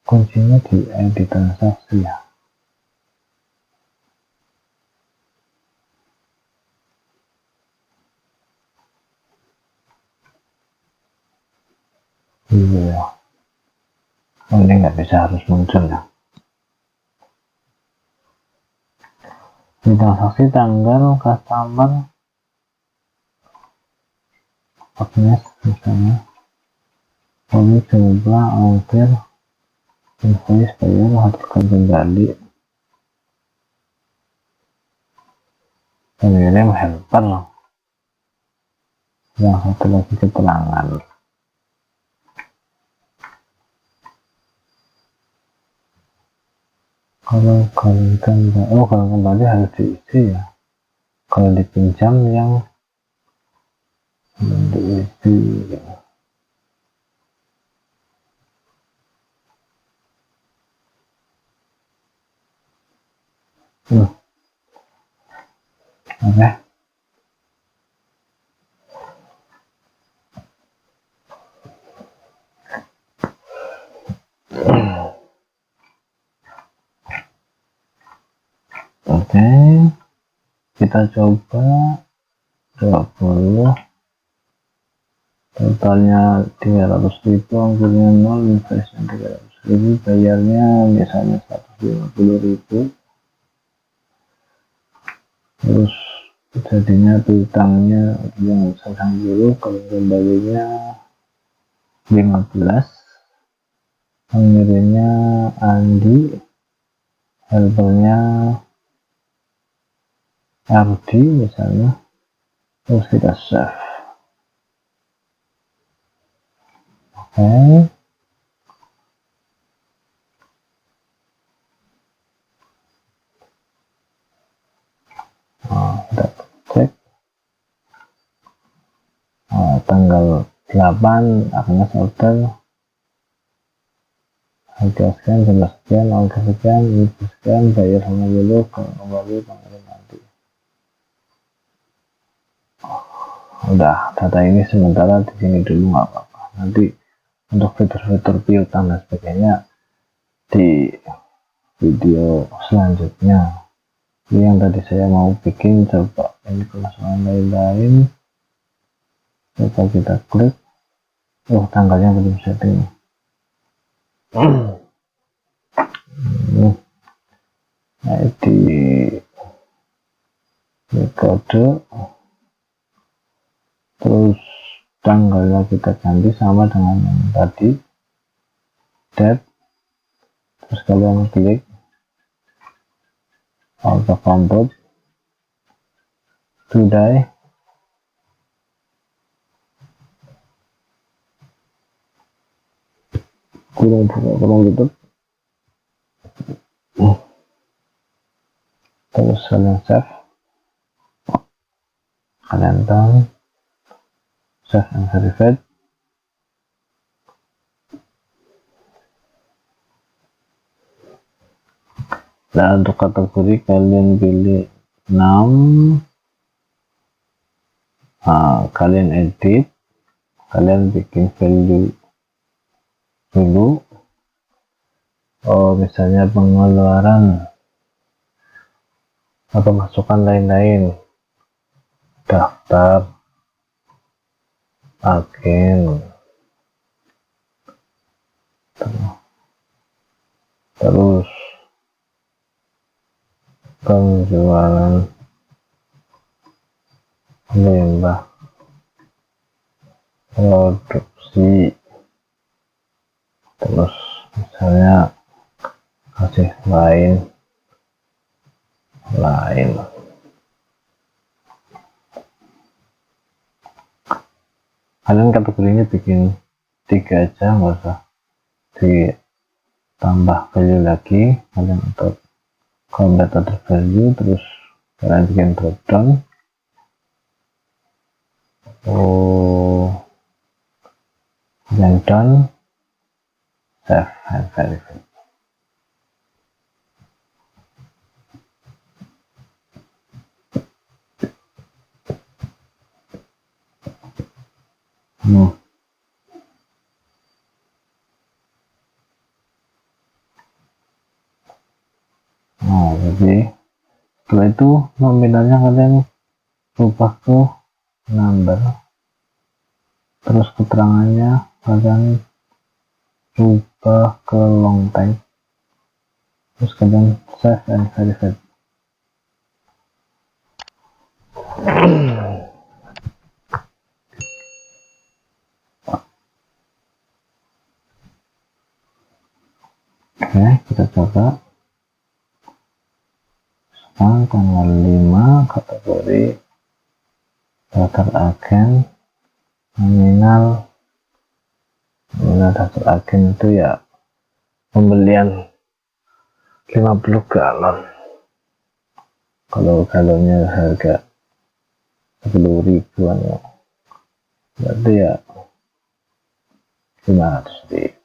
Speaker 1: kuncinya di edit transaksi ya. Iya, oh, ini nggak bisa, harus muncul ya. Di transaksi tanggal customer Agnes misalnya, kami jumlah ongkir invoice bayar hadirkan kembali, pengirim helper. Yang satu lagi keterangan. Kalau kembali, oh kalau kembali harus diisi ya. Kalau dipinjam yang diisi ya. Oke. Oke, kita coba 20, totalnya 300.000, ongkirnya 0, investnya 300.000, bayarnya misalnya 150.000, terus jadinya piutangnya yang 160, kalau kembalinya 15, pengirimnya Andi, helpernya Ardi misalnya, terus kita save. Oke. Kita cek tanggal 8 Agnes order harga sekian, jumlah sekian, ongkir sekian, ini sekian, bayar sama dulu, kembali pengirim nanti. Udah, data ini sementara di sini dulu, nggak apa-apa. Nanti untuk fitur-fitur piutang dan sebagainya di video selanjutnya. Ini yang tadi saya mau bikin, coba ini permasalahan lain-lain. Coba kita klik. Oh, tanggalnya belum setting. Nah, di kode, terus tanggalnya kita ganti sama dengan yang tadi, date, terus kalian klik auto convert today, kurang tutup, terus kalian save, kalian done, save and verified. Dan untuk kategori kalian pilih 6, kalian edit, kalian bikin value dulu, misalnya pengeluaran atau masukan lain-lain, daftar, agen, terus penjualan limbah produksi, terus misalnya kasih lain kalian kategorinya bikin 3 aja, nggak usah ditambah value lagi. Kalian untuk combat other value, terus kalian bikin drop down, yang done, save and verify. Jadi setelah itu nominalnya kalian rubah ke number, terus keterangannya kalian rubah ke long type, terus kalian save and verify. Oke, kita coba. Sekarang tanggal 5, kategori daftar agen, nominal daftar agen itu ya pembelian 50 galon. Kalau galonnya harga 10 ribuan ya, berarti ya 500 ribu.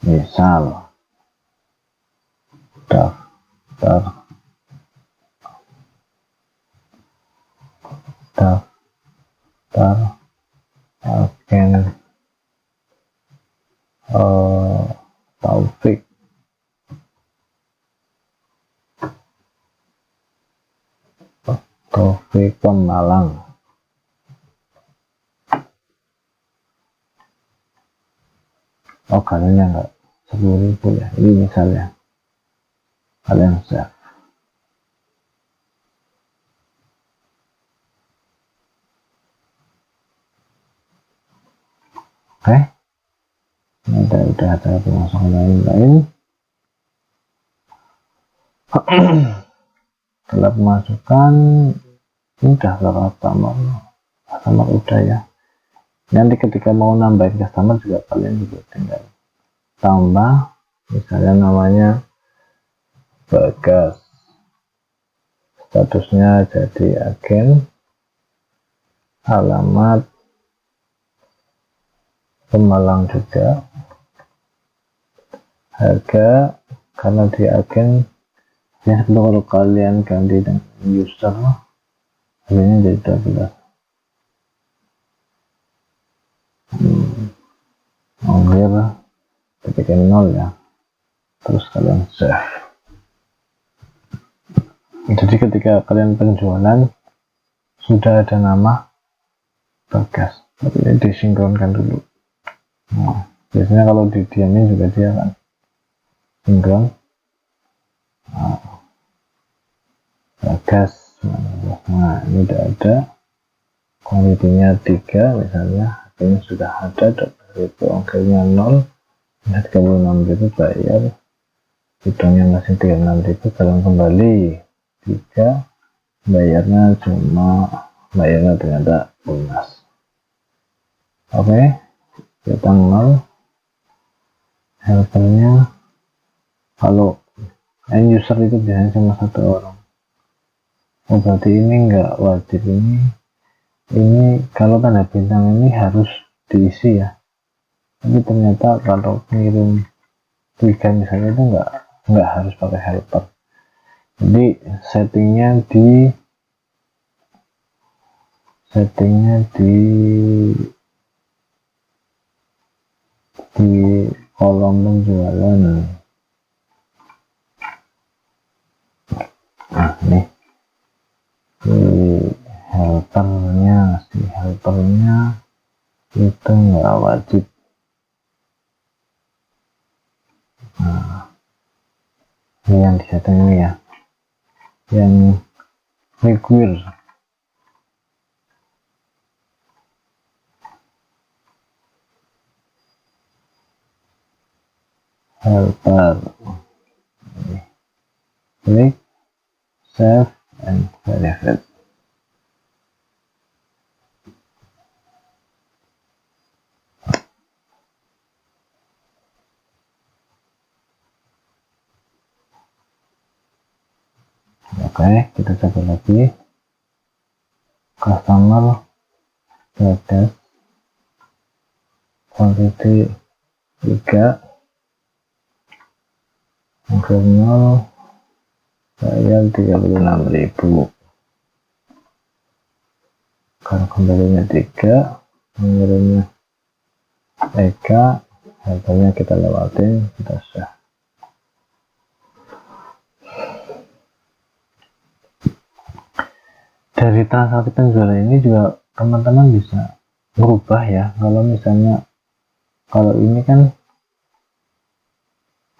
Speaker 1: Misal daftar agen Taufik Pemalang. Oh, galonnya enggak 10.000 ya, ini misalnya kalian save. Oke, udah ada pemasukan lain-lain. Setelah pemasukan udah berapa customer udah ya. Nanti ketika mau nambahin customer juga kalian juga tinggal tambah, misalnya namanya Bagas, statusnya jadi agen, alamat Pemalang juga, harga karena di agen ya, kalau kalian ganti dengan user harganya jadi 12. Ongkir ketika 0 ya, terus kalian save. Jadi ketika kalian penjualan sudah ada nama Bagas, tapi ini disinkronkan dulu. Nah, biasanya kalau didiamin juga dia akan sinkron. Nah, Bagas, nah ini udah ada, kuantitinya 3 misalnya, harganya sudah ada, itu ongkirnya 0, 36.000 bayar, hutangnya masih 36.000, kalian kembali 3, bayarnya ternyata lunas. Oke, kita 0. Helpernya kalau end user itu biasanya cuma 1 orang. Oh, berarti ini enggak wajib, ini kalau tanda bintang ini harus diisi ya. Tapi ternyata kalau ngirim 3 misalnya itu enggak harus pakai helper. Jadi settingnya di kolom penjualan. Nah, nih si helpernya itu nggak wajib. Nah, ini yang disetting ini ya, yang require. Helper, klik save and verify. Oke, kita coba lagi. Customer Bagas, quantity 3, ongkir 0, bayar 36.000. Kalau kembalinya 3, mengirimnya Eka, harganya kita lewatin, kita save. dari transaksi penjualan ini juga teman-teman bisa berubah ya. Kalau misalnya kalau ini kan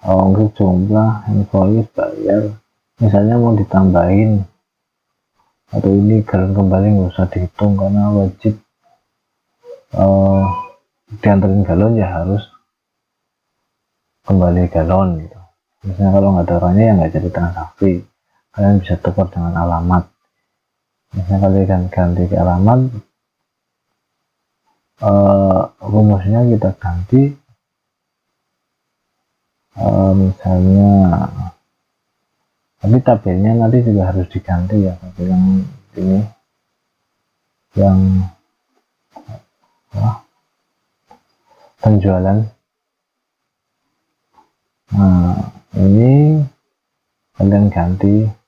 Speaker 1: ongkir jumlah, invoice, bayar, misalnya mau ditambahin atau ini galon kembali, nggak usah dihitung karena wajib diantarin galon ya harus kembali galon gitu. Misalnya kalau nggak ada orangnya ya nggak jadi transaksi, kalian bisa tukar dengan alamat. Misalnya kalian ganti ke alamat, rumusnya kita ganti misalnya, tapi tabelnya nanti juga harus diganti ya, tabel yang ini yang penjualan. Nah ini kalian ganti,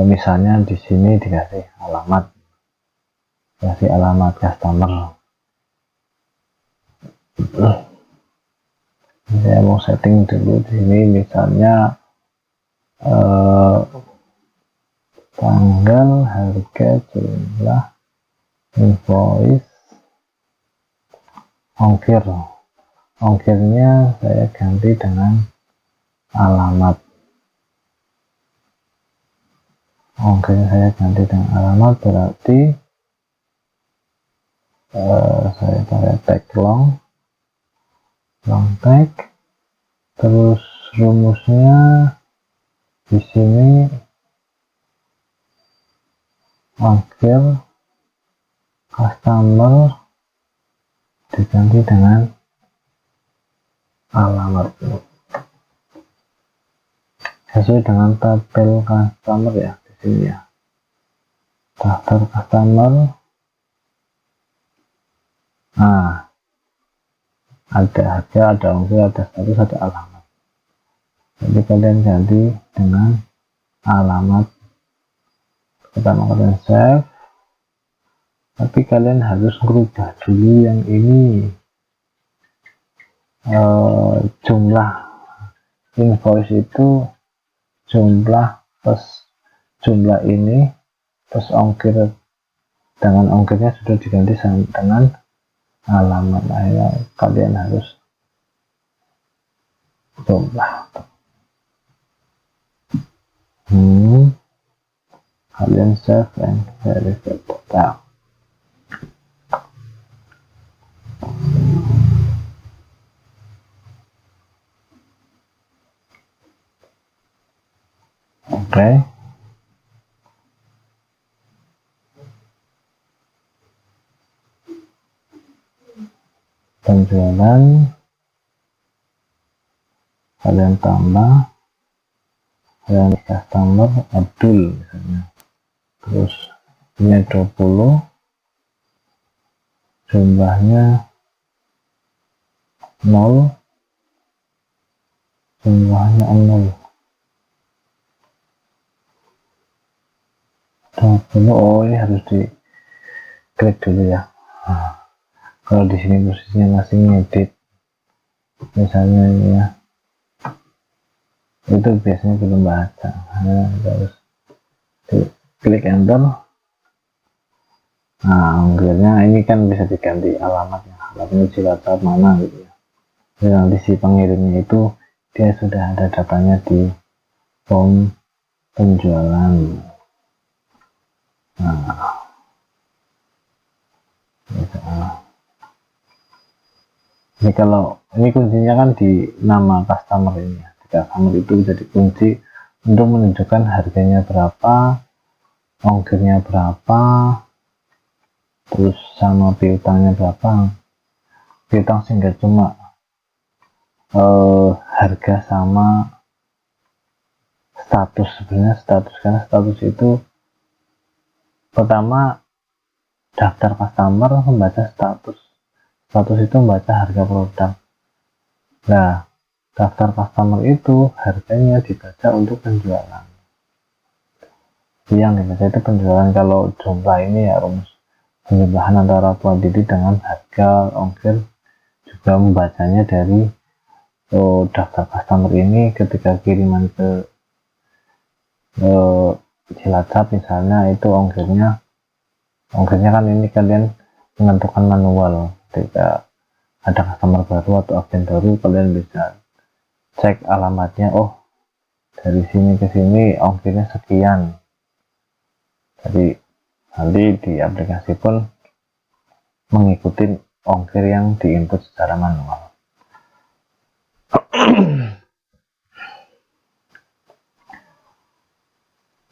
Speaker 1: misalnya di sini dikasih alamat customer. Saya mau setting dulu di sini, misalnya tanggal, harga, jumlah, invoice, ongkirnya saya ganti dengan alamat. Berarti saya pakai tag long tag, terus rumusnya di sini ongkir customer diganti dengan alamat sesuai dengan tabel customer ya, di sini ya, daftar customer. Nah ada harga, ada ongkir, ada status, ada alamat. Jadi kalian ganti dengan alamat. Pertama kalian save, tapi kalian harus merubah dulu yang ini, jumlah invoice itu jumlah plus jumlah ini plus ongkir, dengan ongkirnya sudah diganti dengan alamat. Akhirnya kalian harus jumlah, kalian save and verify total. Oke. Penjualan kalian tambah, kalian customer Abdul misalnya, terus ini 20, jumlahnya 0, jumlahnya 0, 20. Oh ini harus di klik dulu ya. Kalau di sini posisinya masih ngedit misalnya ini ya, itu biasanya belum baca. Harus klik enter. Nah ongkirnya ini kan bisa diganti alamatnya Cilacap mana gitu ya. Jadi nanti si pengirimnya itu dia sudah ada datanya di form penjualan. Nah ini kalau ini kuncinya kan di nama customer ini ya. Customer itu jadi kunci untuk menunjukkan harganya berapa, ongkirnya berapa, terus sama piutangnya berapa. Piutang sehingga cuma harga sama status. Sebenarnya status, karena status itu pertama daftar customer membaca status itu membaca harga produk. Nah daftar customer itu harganya dibaca untuk penjualan, yang dibaca itu penjualan. Kalau jumlah ini ya rumus penjumlahan antara quantity dengan harga, ongkir juga membacanya dari daftar customer ini ketika kiriman ke Cilacap misalnya, itu ongkirnya kan ini kalian menentukan manual. Ketika ada customer baru atau agen baru, kalian bisa cek alamatnya, oh dari sini ke sini ongkirnya sekian. Jadi nanti di aplikasi pun mengikuti ongkir yang diinput secara manual.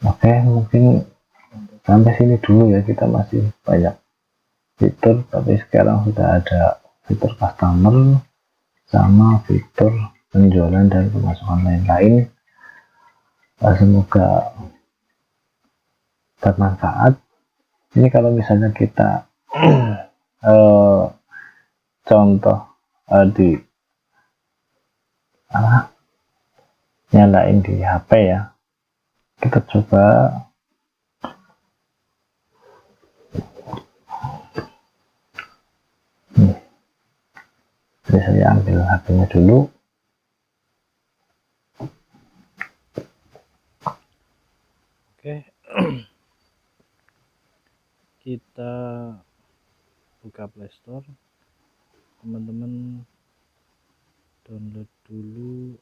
Speaker 1: Oke, mungkin sampai sini dulu ya, kita masih banyak fitur, tapi sekarang sudah ada fitur customer sama fitur penjualan dan pemasukan lain-lain. Semoga bermanfaat. Ini kalau misalnya kita contoh di nyalain di HP ya, kita coba jadi saya ambil HP-nya dulu.
Speaker 2: Oke, kita buka Playstore, teman-teman download dulu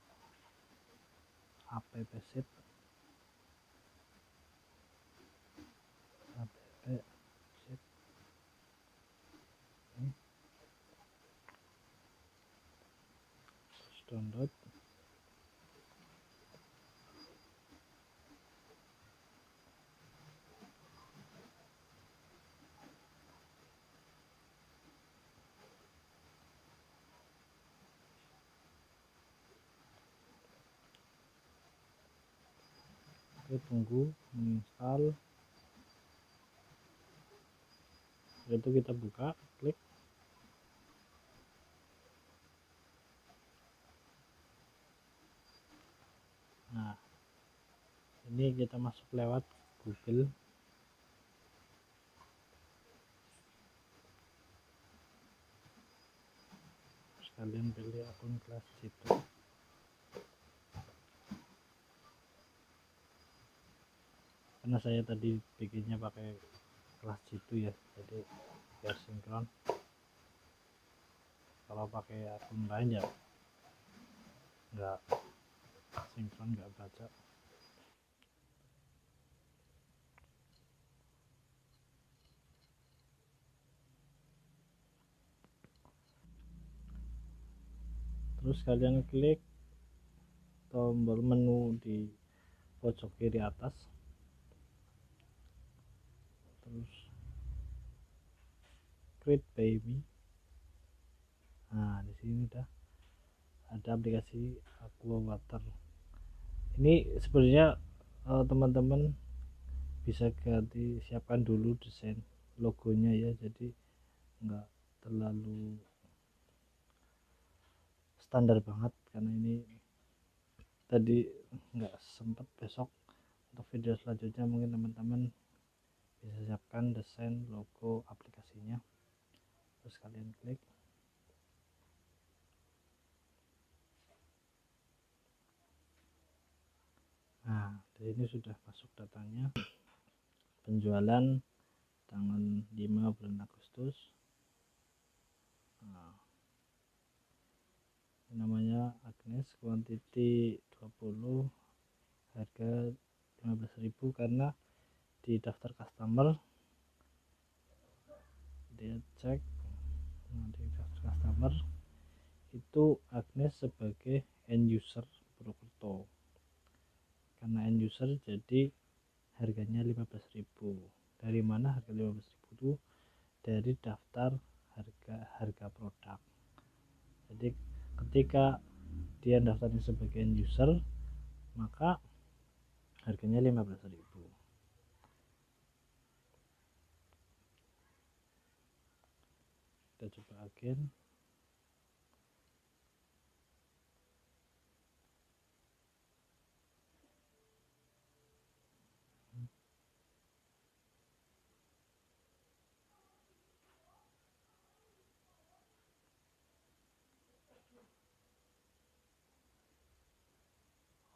Speaker 2: AppSheet. Terus download. Oke, tunggu menginstal. Itu kita buka, klik. Nah, ini kita masuk lewat Google. Kalian pilih akun kelas situ. Karena saya tadi bikinnya pakai kelas situ ya, jadi biar sinkron. Kalau pakai akun lain ya nggak sinkron, nggak baca. Terus kalian klik tombol menu di pojok kiri atas, terus create by me. Nah, di sini udah ada aplikasi Aqua Water. Ini sebenarnya teman-teman bisa ganti, siapkan dulu desain logonya ya, jadi nggak terlalu standar banget, karena ini tadi nggak sempat. Besok untuk video selanjutnya mungkin teman-teman bisa siapkan desain logo aplikasinya. Terus kalian klik. Nah, di sini sudah masuk datanya. Penjualan tanggal 5 bulan Agustus. Nah, namanya Agnes, quantity 20, harga 15.000. Karena di daftar customer dia cek, nah, di daftar customer itu Agnes sebagai end user Purwokerto. Karena end user jadi harganya 15.000. Dari mana harga 15.000 itu? Dari daftar harga produk. Jadi ketika dia daftarnya sebagai end user, maka harganya 15.000. Kita coba agen.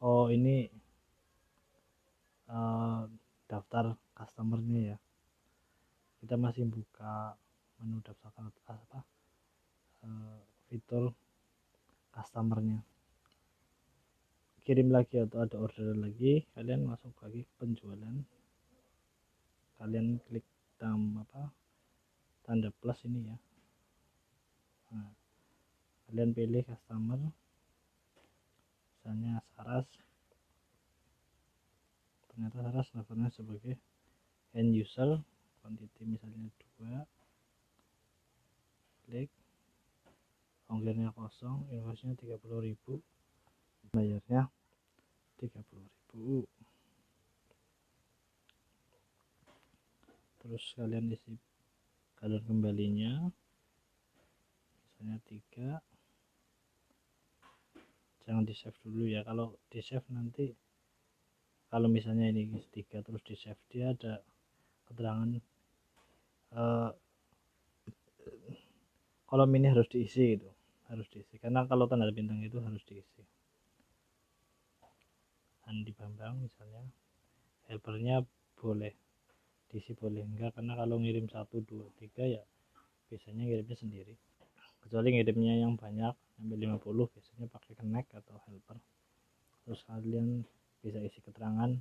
Speaker 2: Oh, ini daftar customernya ya. Kita masih buka menu daftar fitur customernya. Kirim lagi atau ada orderan lagi, kalian masuk lagi ke penjualan, kalian klik tanda plus ini ya. Nah, kalian pilih customer, misalnya Saras, ternyata Saras daftarnya sebagai end user, quantity misalnya 2, klik, ongkirnya kosong, invoice-nya 30.000, bayarnya 30.000. Terus kalian isi kadar kembalinya misalnya 3, jangan di save dulu ya. Kalau di save nanti, kalau misalnya ini 3 terus di save, dia ada keterangan kolom ini harus diisi gitu, harus diisi, karena kalau tanda bintang itu harus diisi. Andi Bambang misalnya, helpernya boleh diisi boleh enggak, karena kalau ngirim 1, 2, 3 ya biasanya ngirimnya sendiri, kecuali ngirimnya yang banyak sampai 50 biasanya pakai connect atau helper. Terus kalian bisa isi keterangan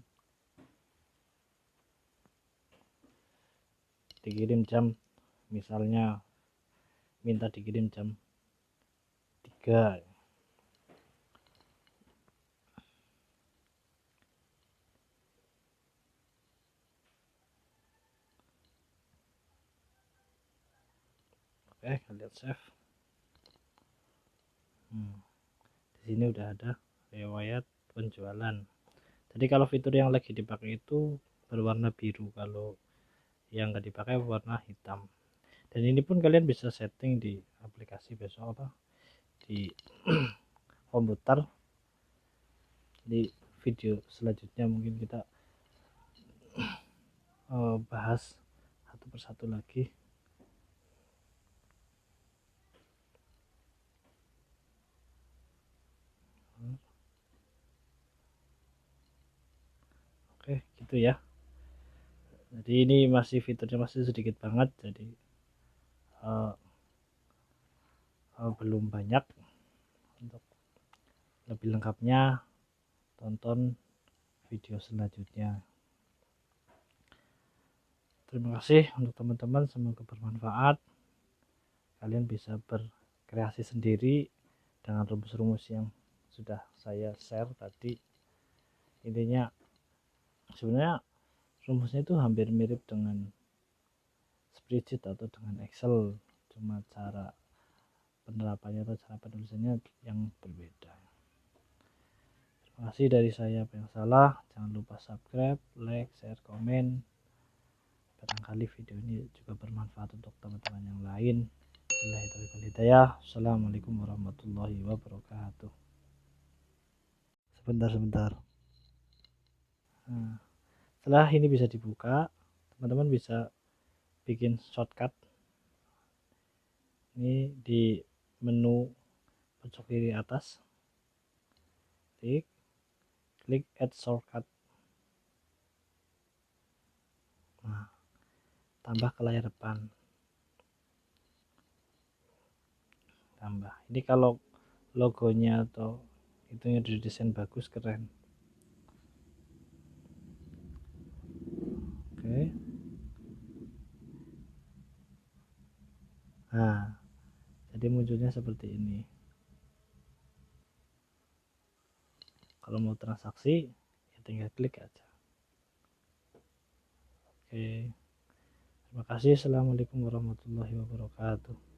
Speaker 2: dikirim jam, misalnya minta dikirim jam 3. Oke, kalian save. Di sini udah ada riwayat penjualan. Jadi kalau fitur yang lagi dipakai itu berwarna biru, kalau yang nggak dipakai warna hitam. Dan ini pun kalian bisa setting di aplikasi besok di komputer. Di video selanjutnya mungkin kita bahas satu persatu lagi. Oke, gitu ya. Jadi ini masih fiturnya masih sedikit banget, jadi belum banyak. Untuk lebih lengkapnya tonton video selanjutnya. Terima kasih untuk teman-teman, semoga bermanfaat. Kalian bisa berkreasi sendiri dengan rumus-rumus yang sudah saya share tadi. Intinya sebenarnya rumusnya itu hampir mirip dengan spreadsheet atau dengan Excel, cuma cara penerapannya atau cara penulisannya yang berbeda. Terima kasih dari saya. Apa yang salah jangan lupa subscribe, like, share, komen. Barangkali video ini juga bermanfaat untuk teman-teman yang lain. Billahi taufiq wal hidayah. Assalamualaikum warahmatullahi wabarakatuh. Sebentar. Nah, setelah ini bisa dibuka, teman-teman bisa bikin shortcut. Ini di menu pojok kiri atas, klik add shortcut. Nah, tambah ke layar depan, tambah. Ini kalau logonya atau itunya didesain bagus, keren. Oke. Nah, jadi munculnya seperti ini. Kalau mau transaksi ya tinggal klik aja. Oke. Terima kasih. Assalamualaikum warahmatullahi wabarakatuh.